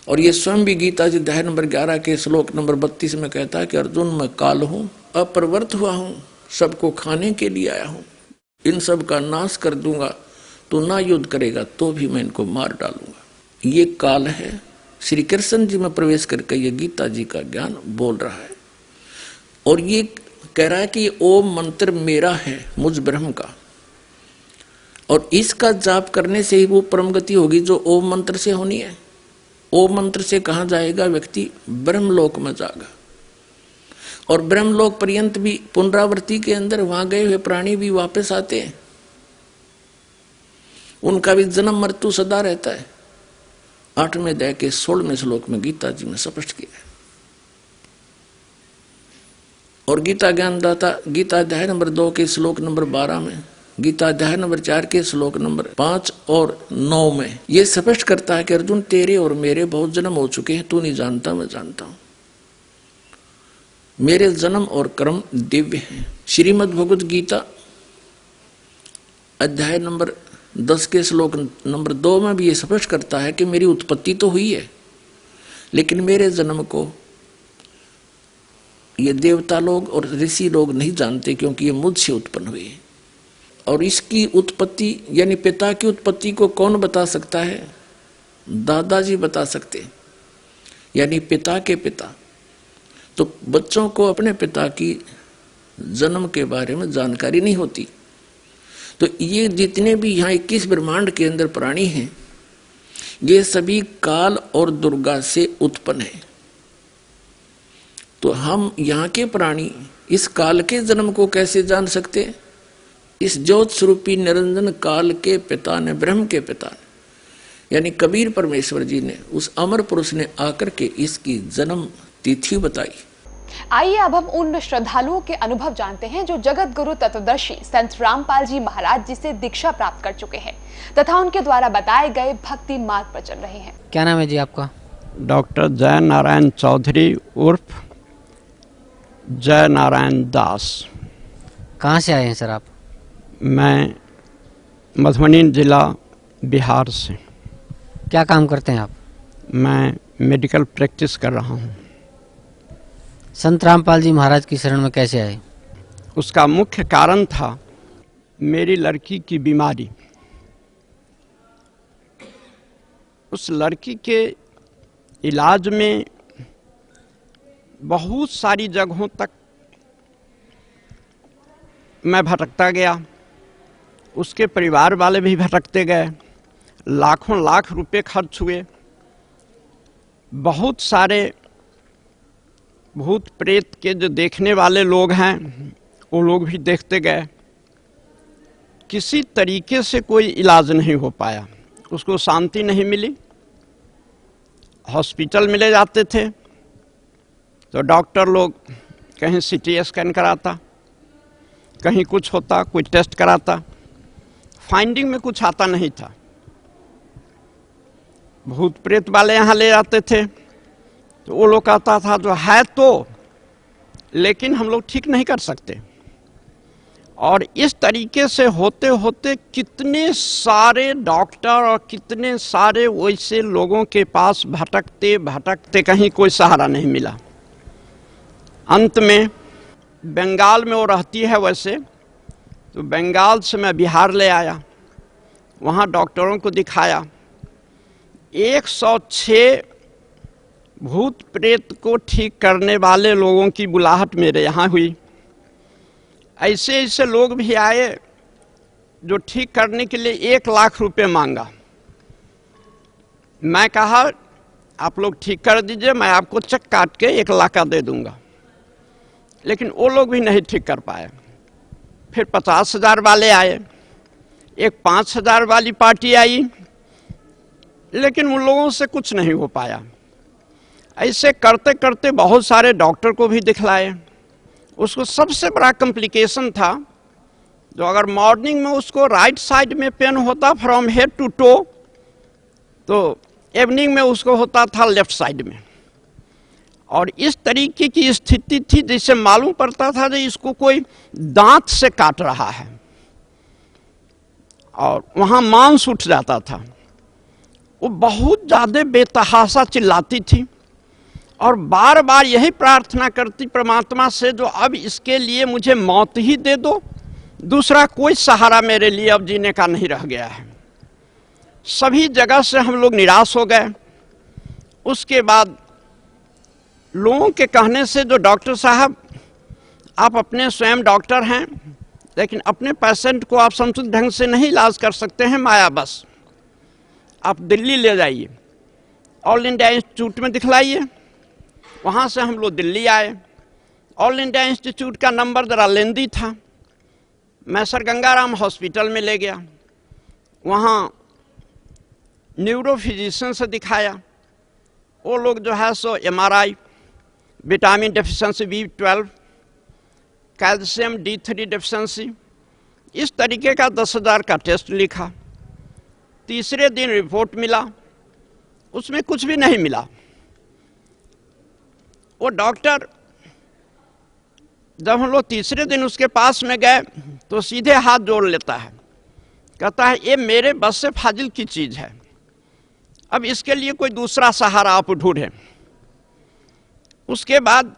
और ये स्वयं भी गीता जी अध्याय नंबर 11 के श्लोक नंबर 32 में कहता है कि अर्जुन मैं काल हूं, अपरिवर्त हुआ हूं, सबको खाने के लिए आया हूं, इन सब का नाश कर दूंगा, तो ना युद्ध करेगा तो भी मैं इनको मार डालूंगा। ये काल है। श्री कृष्ण जी में प्रवेश करके ये गीता जी का ज्ञान बोल रहा है और ये कह रहा है कि ओम मंत्र मेरा है, मुझ ब्रह्म का, और इसका जाप करने से ही वो परम गति होगी जो ओम मंत्र से होनी है। ओम मंत्र से कहाँ जाएगा व्यक्ति? ब्रह्मलोक में जाएगा। और ब्रह्मलोक पर्यंत भी पुनरावृत्ति के अंदर वहां गए हुए प्राणी भी वापस आते हैं, उनका भी जन्म मृत्यु सदा रहता है। 8वें अध्याय के 16वें श्लोक में गीता जी ने स्पष्ट किया है। और गीता ज्ञानदाता गीता अध्याय नंबर 2 के श्लोक नंबर 12 में, गीता अध्याय नंबर 4 के श्लोक नंबर 5 और 9 में यह स्पष्ट करता है कि अर्जुन तेरे और मेरे बहुत जन्म हो चुके हैं, तू नहीं जानता मैं जानता हूं। मेरे जन्म और कर्म दिव्य हैं। श्रीमद् भगवत गीता अध्याय नंबर 10 के श्लोक नंबर 2 में भी ये स्पष्ट करता है कि मेरी उत्पत्ति तो हुई है, लेकिन मेरे जन्म को ये देवता लोग और ऋषि लोग नहीं जानते, क्योंकि ये मुझसे उत्पन्न हुए। और इसकी उत्पत्ति यानी पिता की उत्पत्ति को कौन बता सकता है? दादाजी बता सकते, यानी पिता के पिता। तो बच्चों को अपने पिता की जन्म के बारे में जानकारी नहीं होती। तो ये जितने भी यहाँ 21 ब्रह्मांड के अंदर प्राणी हैं, ये सभी काल और दुर्गा से उत्पन्न है। तो हम यहाँ के प्राणी इस काल के जन्म को कैसे जान सकते? इस ज्योत स्वरूपी निरंजन काल के पिता ने, ब्रह्म के पिता ने, यानी कबीर परमेश्वर जी ने, उस अमर पुरुष ने आकर के इसकी जन्म तिथि बताई। आइए अब हम उन श्रद्धालुओं के अनुभव जानते हैं जो जगत गुरु तत्वदर्शी संत रामपाल जी महाराज जी से दीक्षा प्राप्त कर चुके हैं तथा उनके द्वारा बताए गए भक्ति मार्ग पर चल रहे हैं। क्या नाम है जी आपका? डॉक्टर जय नारायण चौधरी उर्फ जय नारायण दास। कहाँ से आए हैं सर आप? मैं मधुबनी जिला बिहार से। क्या काम करते हैं आप? मैं मेडिकल प्रैक्टिस कर रहा हूँ। संत रामपाल जी महाराज की शरण में कैसे आए? उसका मुख्य कारण था मेरी लड़की की बीमारी। उस लड़की के इलाज में बहुत सारी जगहों तक मैं भटकता गया, उसके परिवार वाले भी भटकते गए, लाखों लाख रुपए खर्च हुए, बहुत सारे भूत प्रेत के जो देखने वाले लोग हैं वो लोग भी देखते गए। किसी तरीके से कोई इलाज नहीं हो पाया, उसको शांति नहीं मिली। हॉस्पिटल में ले जाते थे तो डॉक्टर लोग कहीं सीटी स्कैन कराता, कहीं कुछ होता, कोई टेस्ट कराता, फाइंडिंग में कुछ आता नहीं था। भूत प्रेत वाले यहाँ ले जाते थे तो वो लोग कहता था जो है तो, लेकिन हम लोग ठीक नहीं कर सकते। और इस तरीके से होते होते कितने सारे डॉक्टर और कितने सारे वैसे लोगों के पास भटकते भटकते कहीं कोई सहारा नहीं मिला। अंत में बंगाल में वो रहती है वैसे, तो बंगाल से मैं बिहार ले आया, वहाँ डॉक्टरों को दिखाया। 106 भूत प्रेत को ठीक करने वाले लोगों की बुलाहट मेरे यहाँ हुई। ऐसे ऐसे लोग भी आए जो ठीक करने के लिए 1 लाख रुपए मांगा। मैं कहा आप लोग ठीक कर दीजिए, मैं आपको चेक काट के 1 लाख का दे दूंगा, लेकिन वो लोग भी नहीं ठीक कर पाए। फिर 50,000 वाले आए, एक 5,000 वाली पार्टी आई, लेकिन उन लोगों से कुछ नहीं हो पाया। ऐसे करते करते बहुत सारे डॉक्टर को भी दिखलाए। उसको सबसे बड़ा कॉम्प्लिकेशन था जो अगर मॉर्निंग में उसको राइट साइड में पेन होता फ्रॉम हेड टू टो, तो इवनिंग में उसको होता था लेफ्ट साइड में। और इस तरीके की स्थिति थी जिससे मालूम पड़ता था कि इसको कोई दांत से काट रहा है, और वहाँ मांस उठ जाता था। वो बहुत ज़्यादा बेतहाशा चिल्लाती थी और बार बार यही प्रार्थना करती परमात्मा से जो अब इसके लिए मुझे मौत ही दे दो, दूसरा कोई सहारा मेरे लिए अब जीने का नहीं रह गया है। सभी जगह से हम लोग निराश हो गए। उसके बाद लोगों के कहने से जो डॉक्टर साहब आप अपने स्वयं डॉक्टर हैं, लेकिन अपने पेशेंट को आप समुचित ढंग से नहीं इलाज कर सकते हैं, माया बस आप दिल्ली ले जाइए, ऑल इंडिया इंस्टीट्यूट में दिखलाइए। वहाँ से हम लोग दिल्ली आए। ऑल इंडिया इंस्टीट्यूट का नंबर ज़रा लेंदी था, मैं सर गंगाराम हॉस्पिटल में ले गया। वहाँ न्यूरो फिजिशियन से दिखाया। वो लोग जो है सो MRI, vitamin deficiency B12, calcium D3 deficiency, इस तरीके का 10,000 का टेस्ट लिखा। तीसरे दिन रिपोर्ट मिला, उसमें कुछ भी नहीं मिला। वो डॉक्टर जब हम लोग तीसरे दिन उसके पास में गए तो सीधे हाथ जोड़ लेता है, कहता है ये मेरे बस से फाजिल की चीज़ है, अब इसके लिए कोई दूसरा सहारा आप ढूंढें। उसके बाद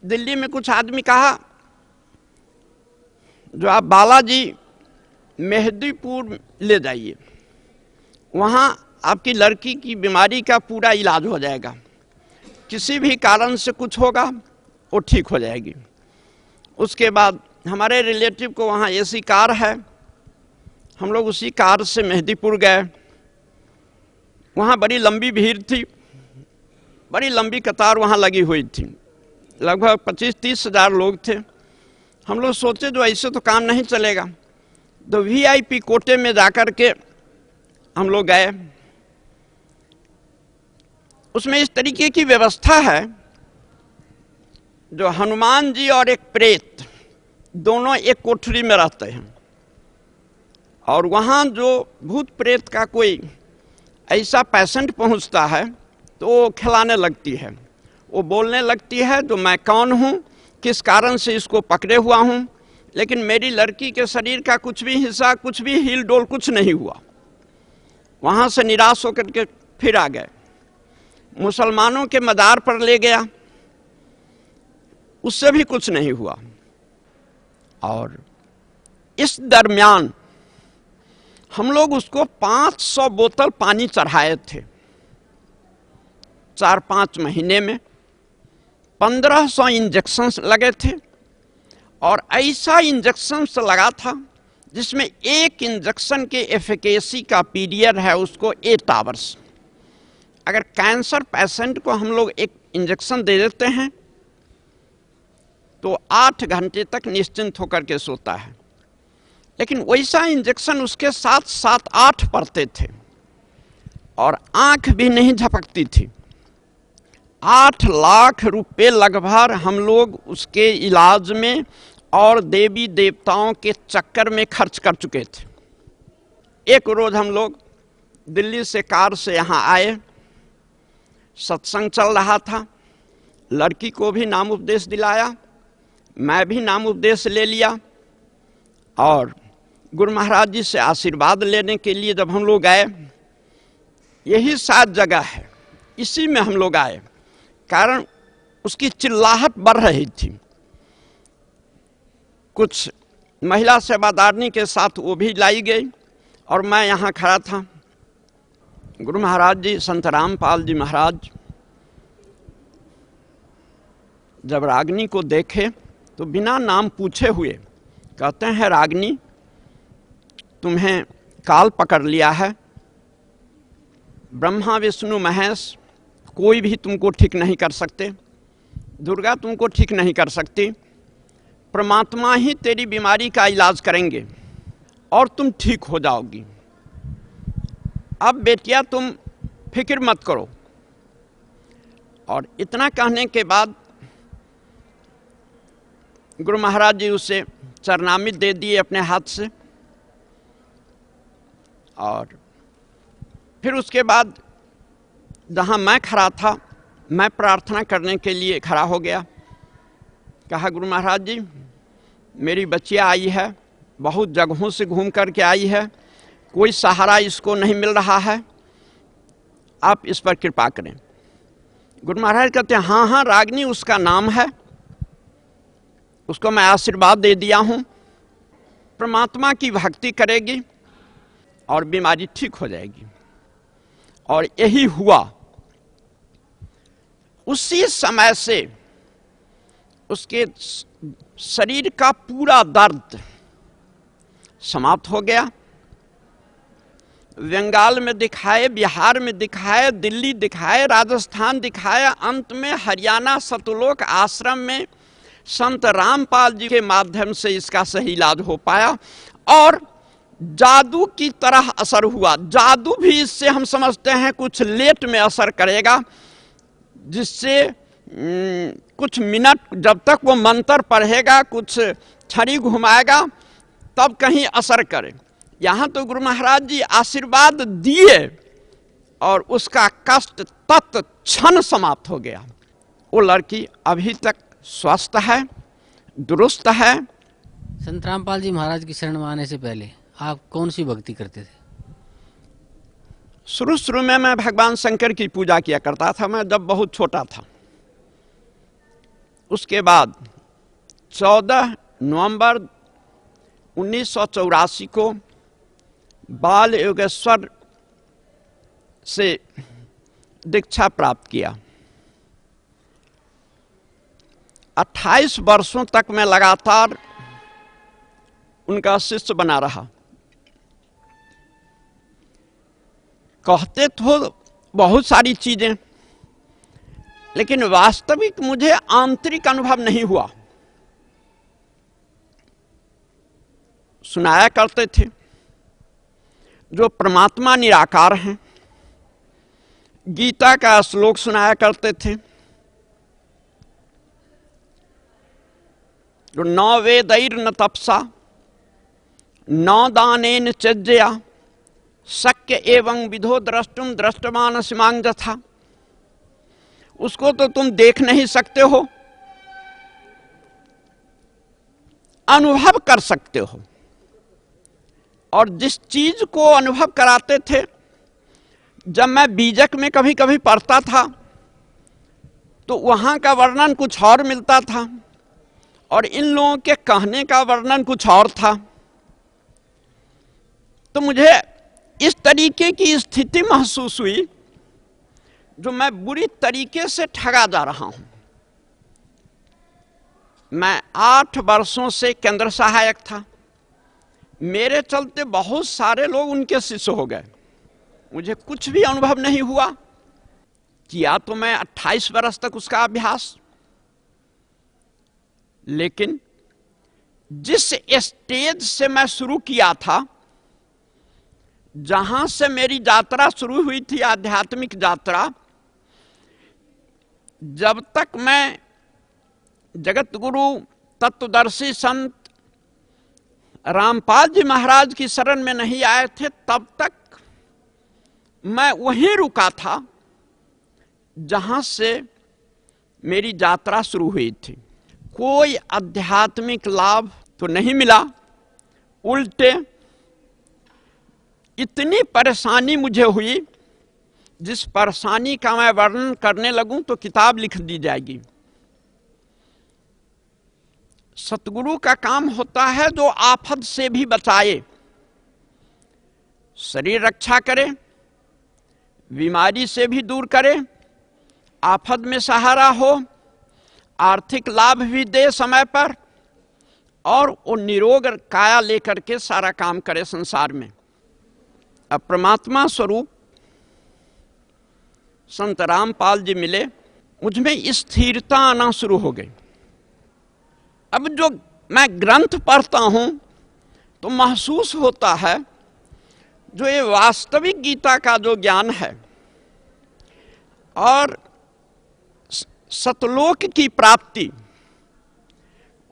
दिल्ली में कुछ आदमी कहा जो आप बालाजी मेहदीपुर ले जाइए, वहाँ आपकी लड़की की बीमारी का पूरा इलाज हो जाएगा। किसी भी कारण से कुछ होगा वो ठीक हो जाएगी। उसके बाद हमारे रिलेटिव को वहाँ एसी कार है, हम लोग उसी कार से मेहदीपुर गए। वहाँ बड़ी लंबी भीड़ थी, बड़ी लंबी कतार वहाँ लगी हुई थी, लगभग 25-30 हज़ार लोग थे। हम लोग सोचे जो ऐसे तो काम नहीं चलेगा, तो VIP कोटे में जाकर के हम लोग गए। उसमें इस तरीके की व्यवस्था है, जो हनुमान जी और एक प्रेत दोनों एक कोठरी में रहते हैं, और वहाँ जो भूत प्रेत का कोई ऐसा पेशेंट पहुँचता है तो वो खिलाने लगती है, वो बोलने लगती है जो मैं कौन हूँ, किस कारण से इसको पकड़े हुआ हूँ, लेकिन मेरी लड़की के शरीर का कुछ भी हिस्सा, कुछ भी हिल डोल कुछ नहीं हुआ। वहाँ से निराश होकर के फिर आ गए। मुसलमानों के मदार पर ले गया, उससे भी कुछ नहीं हुआ। और इस दरमियान हम लोग उसको 500 बोतल पानी चढ़ाए थे। 4-5 महीने में 1500 इंजेक्शन लगे थे, और ऐसा इंजेक्शन लगा था जिसमें एक इंजेक्शन के एफिकेसी का पीरियड है उसको 8 आवर्स। अगर कैंसर पेशेंट को हम लोग एक इंजेक्शन दे देते हैं तो 8 घंटे तक निश्चिंत होकर के सोता है, लेकिन वैसा इंजेक्शन उसके साथ 7-8 पड़ते थे और आंख भी नहीं झपकती थी। 8 लाख रुपए लगभग हम लोग उसके इलाज में और देवी देवताओं के चक्कर में खर्च कर चुके थे। एक रोज हम लोग दिल्ली से कार से यहाँ आए, सत्संग चल रहा था, लड़की को भी नाम उपदेश दिलाया, मैं भी नाम उपदेश ले लिया, और गुरु महाराज जी से आशीर्वाद लेने के लिए जब हम लोग आए, यही 7 जगह है, इसी में हम लोग आए, कारण उसकी चिल्लाहट बढ़ रही थी। कुछ महिला सेवादारनी के साथ वो भी लाई गई, और मैं यहाँ खड़ा था। गुरु महाराज जी, संत रामपाल जी महाराज जब रागिनी को देखे तो बिना नाम पूछे हुए कहते हैं, रागिनी तुम्हें काल पकड़ लिया है, ब्रह्मा विष्णु महेश कोई भी तुमको ठीक नहीं कर सकते, दुर्गा तुमको ठीक नहीं कर सकती, परमात्मा ही तेरी बीमारी का इलाज करेंगे और तुम ठीक हो जाओगी। अब बेटिया तुम फिक्र मत करो। और इतना कहने के बाद गुरु महाराज जी उसे चरणामृत दे दिए अपने हाथ से, और फिर उसके बाद जहाँ मैं खड़ा था, मैं प्रार्थना करने के लिए खड़ा हो गया। कहा, गुरु महाराज जी मेरी बच्चियाँ आई है, बहुत जगहों से घूम कर के आई है, कोई सहारा इसको नहीं मिल रहा है, आप इस पर कृपा करें। गुरु महाराज कहते हैं, हाँ हाँ रागिनी उसका नाम है, उसको मैं आशीर्वाद दे दिया हूँ, परमात्मा की भक्ति करेगी और बीमारी ठीक हो जाएगी। और यही हुआ। उसी समय से उसके शरीर का पूरा दर्द समाप्त हो गया। बंगाल में दिखाए, बिहार में दिखाए, दिल्ली दिखाए, राजस्थान दिखाए, अंत में हरियाणा सतलोक आश्रम में संत रामपाल जी के माध्यम से इसका सही इलाज हो पाया और जादू की तरह असर हुआ। जादू भी इससे हम समझते हैं कुछ लेट में असर करेगा, जिससे कुछ मिनट जब तक वो मंत्र पढ़ेगा, कुछ छड़ी घुमाएगा, तब कहीं असर करे। यहाँ तो गुरु महाराज जी आशीर्वाद दिए और उसका कष्ट तत्क्षण समाप्त हो गया। वो लड़की अभी तक स्वस्थ है, दुरुस्त है। संत रामपाल जी महाराज की शरण में आने से पहले आप कौन सी भक्ति करते थे? शुरू में मैं भगवान शंकर की पूजा किया करता था, मैं जब बहुत छोटा था। उसके बाद 14 नवंबर 1984 को बाल योगेश्वर से दीक्षा प्राप्त किया। 28 वर्षों तक मैं लगातार उनका शिष्य बना रहा। कहते तो बहुत सारी चीजें, लेकिन वास्तविक मुझे आंतरिक अनुभव नहीं हुआ। सुनाया करते थे जो परमात्मा निराकार हैं, गीता का श्लोक सुनाया करते थे, जो न वेदैर न तपसा न दानेन चज्जया शक्य एवं विधो द्रष्टुम दृष्टमान सिमांग जथा। उसको तो तुम देख नहीं सकते हो, अनुभव कर सकते हो। और जिस चीज को अनुभव कराते थे, जब मैं बीजक में कभी कभी पढ़ता था तो वहां का वर्णन कुछ और मिलता था और इन लोगों के कहने का वर्णन कुछ और था। तो मुझे इस तरीके की स्थिति महसूस हुई जो मैं बुरी तरीके से ठगा जा रहा हूं। मैं 8 वर्षों से केंद्र सहायक था। मेरे चलते बहुत सारे लोग उनके शिष्य हो गए। मुझे कुछ भी अनुभव नहीं हुआ। किया तो मैं 28 वर्ष तक उसका अभ्यास, लेकिन जिस स्टेज से मैं शुरू किया था, जहां से मेरी यात्रा शुरू हुई थी, आध्यात्मिक यात्रा, जब तक मैं जगत गुरु तत्वदर्शी संत रामपाल जी महाराज की शरण में नहीं आए थे, तब तक मैं वहीं रुका था जहां से मेरी यात्रा शुरू हुई थी। कोई आध्यात्मिक लाभ तो नहीं मिला, उल्टे इतनी परेशानी मुझे हुई, जिस परेशानी का मैं वर्णन करने लगूं तो किताब लिख दी जाएगी। सतगुरु का काम होता है जो आफत से भी बचाए, शरीर रक्षा करे, बीमारी से भी दूर करे, आफत में सहारा हो, आर्थिक लाभ भी दे समय पर, और वो निरोग काया लेकर के सारा काम करे संसार में। अब परमात्मा स्वरूप संत रामपाल जी मिले, मुझमें स्थिरता आना शुरू हो गई। अब जो मैं ग्रंथ पढ़ता हूं तो महसूस होता है जो ये वास्तविक गीता का जो ज्ञान है और सतलोक की प्राप्ति,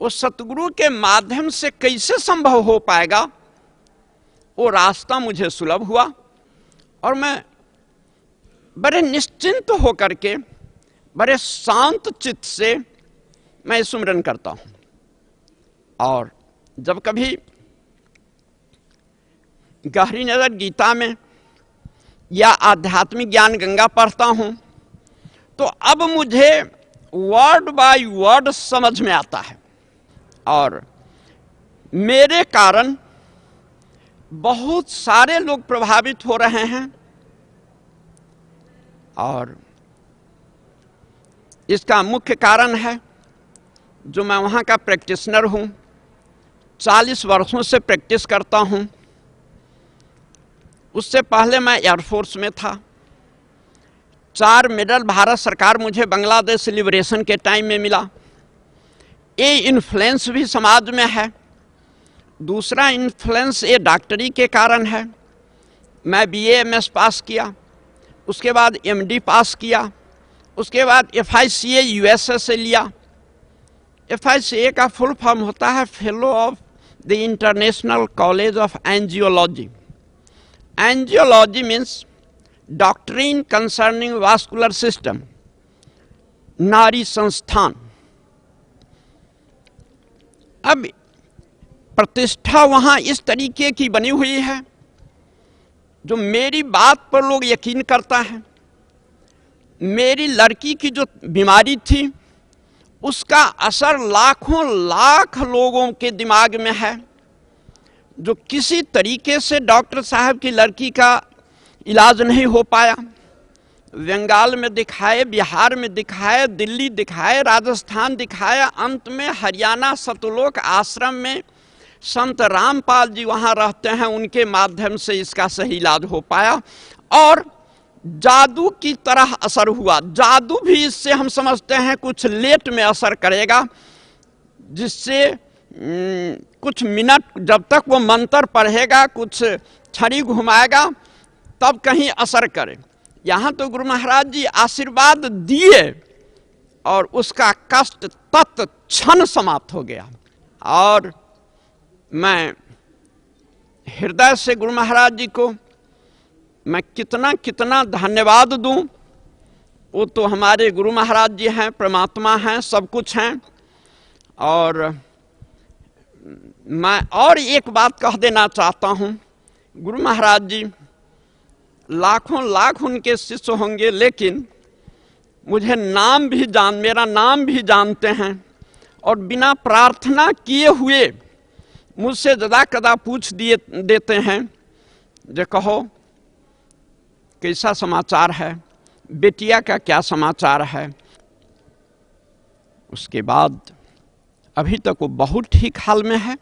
वो सतगुरु के माध्यम से कैसे संभव हो पाएगा, वो रास्ता मुझे सुलभ हुआ। और मैं बड़े निश्चिंत होकर के, बड़े शांत चित्त से मैं सुमिरन करता हूं। और जब कभी गहरी नजर गीता में या आध्यात्मिक ज्ञान गंगा पढ़ता हूं तो अब मुझे वर्ड बाय वर्ड समझ में आता है, और मेरे कारण बहुत सारे लोग प्रभावित हो रहे हैं। और इसका मुख्य कारण है जो मैं वहाँ का प्रैक्टिशनर हूँ, 40 वर्षों से प्रैक्टिस करता हूँ। उससे पहले मैं एयरफोर्स में था। 4 मेडल भारत सरकार मुझे बांग्लादेश लिबरेशन के टाइम में मिला। ये इन्फ्लुएंस भी समाज में है। दूसरा इन्फ्लुएंस ये डॉक्टरी के कारण है। मैं BA MS पास किया, उसके बाद MD पास किया, उसके बाद FICA USA से लिया। FICA का फुल फॉर्म होता है fellow of the international college of angiology. Angiology means doctrine concerning vascular system, नारी संस्थान। अब प्रतिष्ठा वहाँ इस तरीके की बनी हुई है जो मेरी बात पर लोग यकीन करता है। मेरी लड़की की जो बीमारी थी उसका असर लाखों लाख लोगों के दिमाग में है। जो किसी तरीके से डॉक्टर साहब की लड़की का इलाज नहीं हो पाया। बंगाल में दिखाए, बिहार में दिखाए, दिल्ली दिखाए, राजस्थान दिखाया, अंत में हरियाणा सतलोक आश्रम में संत रामपाल जी वहाँ रहते हैं, उनके माध्यम से इसका सही इलाज हो पाया और जादू की तरह असर हुआ। जादू भी इससे हम समझते हैं कुछ लेट में असर करेगा, जिससे कुछ मिनट जब तक वो मंत्र पढ़ेगा, कुछ छड़ी घुमाएगा, तब कहीं असर करे। यहाँ तो गुरु महाराज जी आशीर्वाद दिए और उसका कष्ट तत्क्षण समाप्त हो गया। और मैं हृदय से गुरु महाराज जी को मैं कितना कितना धन्यवाद दूं। वो तो हमारे गुरु महाराज जी हैं, परमात्मा हैं, सब कुछ हैं। और मैं और एक बात कह देना चाहता हूं, गुरु महाराज जी लाखों लाख उनके शिष्य होंगे, लेकिन मुझे मेरा नाम भी जानते हैं और बिना प्रार्थना किए हुए मुझसे जदा कदा पूछ देते हैं, जो कहो कैसा समाचार है, बेटिया का क्या समाचार है। उसके बाद अभी तक वो बहुत ठीक हाल में है।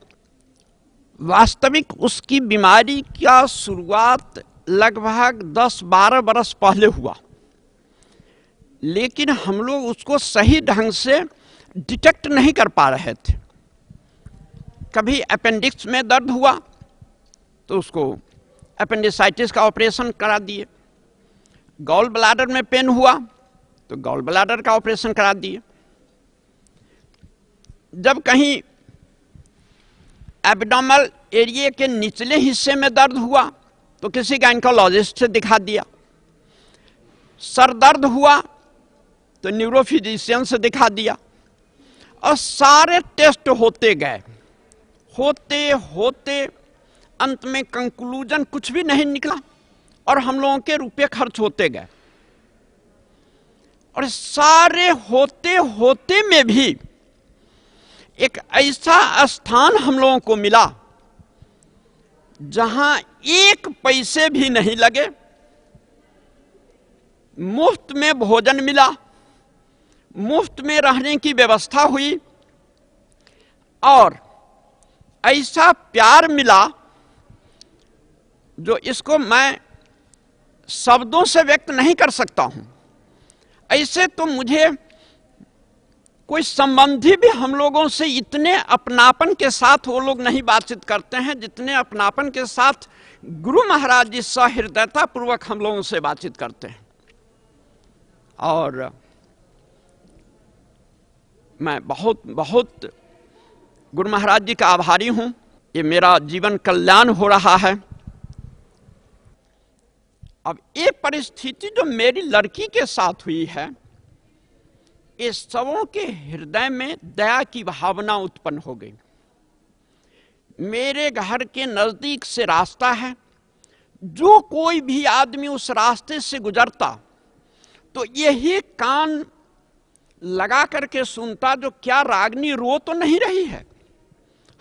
वास्तविक उसकी बीमारी का शुरुआत लगभग 10-12 बरस पहले हुआ, लेकिन हम लोग उसको सही ढंग से डिटेक्ट नहीं कर पा रहे थे। कभी अपेंडिक्स में दर्द हुआ तो उसको अपेंडिसाइटिस का ऑपरेशन करा दिए, गॉल ब्लैडर में पेन हुआ तो गॉल ब्लैडर का ऑपरेशन करा दिए, जब कहीं एब्डोमिनल एरिया के निचले हिस्से में दर्द हुआ तो किसी गायनेकोलॉजिस्ट से दिखा दिया, सर दर्द हुआ तो न्यूरोफिजिशियन से दिखा दिया। और सारे टेस्ट होते गए, होते होते अंत में कंक्लूजन कुछ भी नहीं निकला और हम लोगों के रुपए खर्च होते गए। और सारे होते होते में भी एक ऐसा स्थान हम लोगों को मिला जहां एक पैसे भी नहीं लगे, मुफ्त में भोजन मिला, मुफ्त में रहने की व्यवस्था हुई और ऐसा प्यार मिला जो इसको मैं शब्दों से व्यक्त नहीं कर सकता हूं। ऐसे तो मुझे कोई संबंधी भी हम लोगों से इतने अपनापन के साथ वो लोग नहीं बातचीत करते हैं जितने अपनापन के साथ गुरु महाराज जी सहृदयता पूर्वक हम लोगों से बातचीत करते हैं। और मैं बहुत बहुत गुरु महाराज जी का आभारी हूं। ये मेरा जीवन कल्याण हो रहा है। अब ये परिस्थिति जो मेरी लड़की के साथ हुई है, ये सबों के हृदय में दया की भावना उत्पन्न हो गई। मेरे घर के नजदीक से रास्ता है, जो कोई भी आदमी उस रास्ते से गुजरता तो यही कान लगा करके सुनता, जो क्या रागनी रो तो नहीं रही है,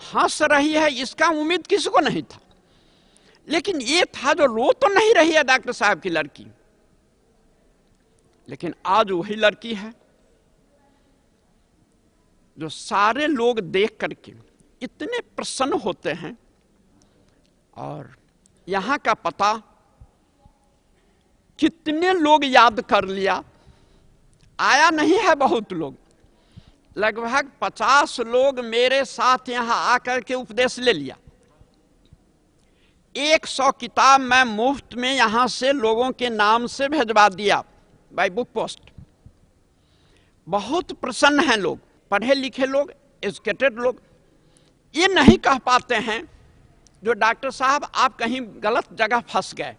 हंस रही है, इसका उम्मीद किसी को नहीं था। लेकिन ये था जो रो तो नहीं रही है डॉक्टर साहब की लड़की, लेकिन आज वही लड़की है जो सारे लोग देख करके इतने प्रसन्न होते हैं। और यहां का पता कितने लोग याद कर लिया, आया नहीं है बहुत लोग, लगभग 50 लोग मेरे साथ यहां आकर के उपदेश ले लिया। 100 किताब मैं मुफ्त में यहां से लोगों के नाम से भेजवा दिया बाय बुक पोस्ट। बहुत प्रसन्न हैं लोग, पढ़े लिखे लोग, एजुकेटेड लोग। ये नहीं कह पाते हैं जो डॉक्टर साहब आप कहीं गलत जगह फंस गए।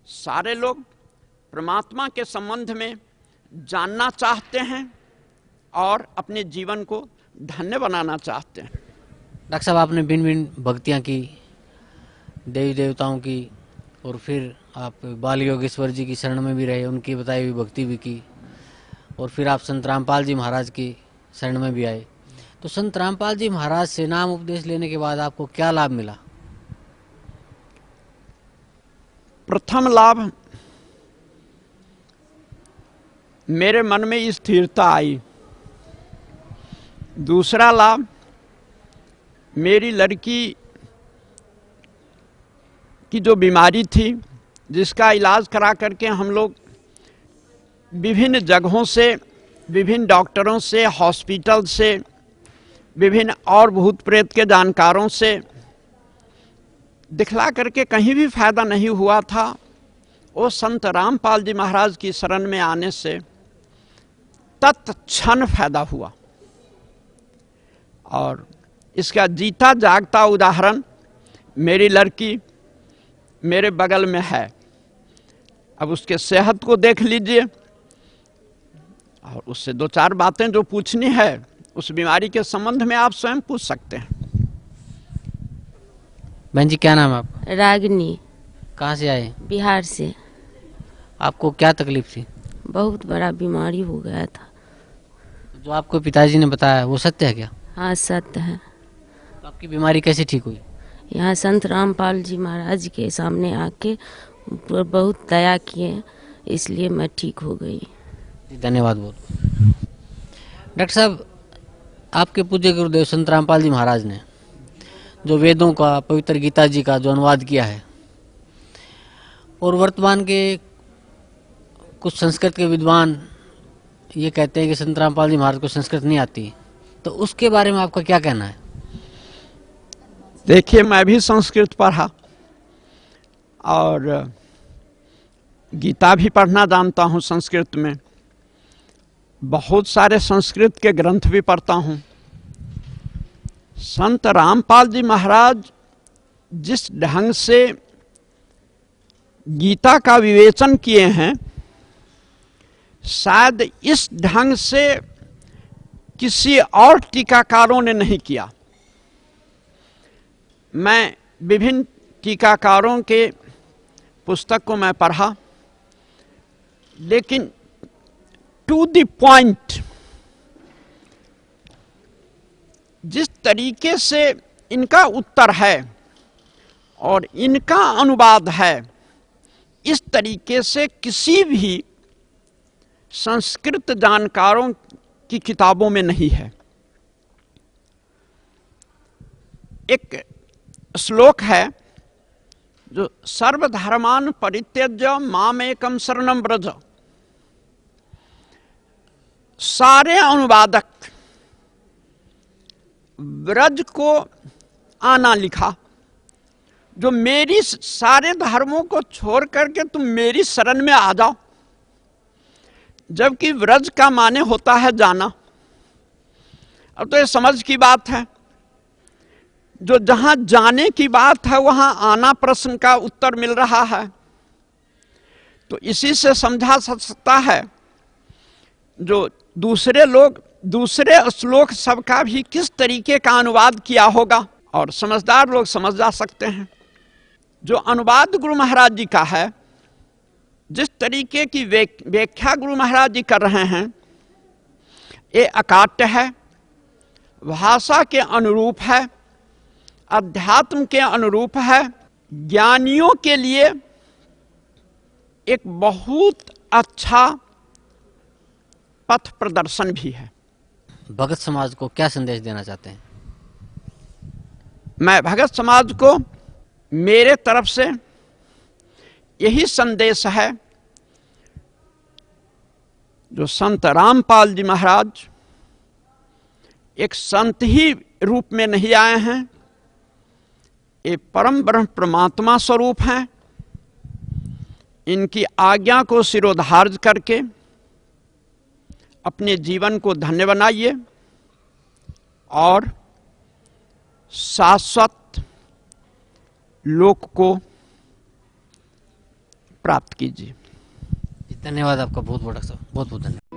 सारे लोग परमात्मा के संबंध में जानना चाहते हैं और अपने जीवन को धन्य बनाना चाहते हैं। डॉक्टर साहब, आपने भिन्न भिन्न भक्तियाँ की, देवी देवताओं की, और फिर आप बाल योगेश्वर जी की शरण में भी रहे, उनकी बताई हुई भक्ति भी की, और फिर आप संत रामपाल जी महाराज की शरण में भी आए। तो संत रामपाल जी महाराज से नाम उपदेश लेने के बाद आपको क्या लाभ मिला? प्रथम लाभ, मेरे मन में स्थिरता आई। दूसरा लाभ, मेरी लड़की की जो बीमारी थी, जिसका इलाज करा करके हम लोग विभिन्न जगहों से, विभिन्न डॉक्टरों से, हॉस्पिटल से, विभिन्न और भूत प्रेत के जानकारों से दिखला करके कहीं भी फायदा नहीं हुआ था, वो संत रामपाल जी महाराज की शरण में आने से तत्क्षण फायदा हुआ। और इसका जीता जागता उदाहरण मेरी लड़की मेरे बगल में है। अब उसके सेहत को देख लीजिए और उससे दो चार बातें जो पूछनी है उस बीमारी के संबंध में आप स्वयं पूछ सकते हैं। बहन जी, क्या नाम है आपका? रागिनी, कहाँ से आए? बिहार से। आपको क्या तकलीफ थी? बहुत बड़ा बीमारी हो गया था। जो आपको पिताजी ने बताया वो सत्य है क्या? हाँ, सत्य है। तो आपकी बीमारी कैसे ठीक हुई? यहाँ संत रामपाल जी महाराज के सामने आके बहुत दया किए, इसलिए मैं ठीक हो गई। जी, धन्यवाद बहुत। डॉक्टर साहब, आपके पूज्य गुरुदेव संत रामपाल जी महाराज ने जो वेदों का, पवित्र गीता जी का जो अनुवाद किया है, और वर्तमान के कुछ संस्कृत के विद्वान ये कहते हैं कि संत रामपाल जी महाराज को संस्कृत नहीं आती, तो उसके बारे में आपका क्या कहना है? देखिए, मैं भी संस्कृत पढ़ा और गीता भी पढ़ना जानता हूँ संस्कृत में। बहुत सारे संस्कृत के ग्रंथ भी पढ़ता हूँ। संत रामपाल जी महाराज जिस ढंग से गीता का विवेचन किए हैं, शायद इस ढंग से किसी और टीकाकारों ने नहीं किया। मैं विभिन्न टीकाकारों के पुस्तक को मैं पढ़ा, लेकिन टू द पॉइंट जिस तरीके से इनका उत्तर है और इनका अनुवाद है, इस तरीके से किसी भी संस्कृत जानकारों की किताबों में नहीं है। एक श्लोक है जो सर्वधर्मान परित्यज्य मामेकं शरणं व्रज। सारे अनुवादक व्रज को आना लिखा, जो मेरी सारे धर्मों को छोड़ करके तुम मेरी शरण में आ जाओ, जबकि व्रज का माने होता है जाना। अब तो ये समझ की बात है, जो जहां जाने की बात है वहां आना प्रश्न का उत्तर मिल रहा है। तो इसी से समझा सकता है जो दूसरे लोग दूसरे श्लोक सबका भी किस तरीके का अनुवाद किया होगा, और समझदार लोग समझ जा सकते हैं। जो अनुवाद गुरु महाराज जी का है, जिस तरीके की व्याख्या गुरु महाराज जी कर रहे हैं, ये अकाट्य है, भाषा के अनुरूप है, अध्यात्म के अनुरूप है, ज्ञानियों के लिए एक बहुत अच्छा पथ प्रदर्शन भी है। भगत समाज को क्या संदेश देना चाहते हैं? मैं भगत समाज को मेरे तरफ से यही संदेश है, जो संत रामपाल जी महाराज एक संत ही रूप में नहीं आए हैं, ये परम ब्रह्म परमात्मा स्वरूप हैं। इनकी आज्ञा को शिरोधार्य करके अपने जीवन को धन्य बनाइए और शाश्वत लोक को प्राप्त कीजिए। धन्यवाद आपका बहुत बहुत, बहुत बहुत धन्यवाद।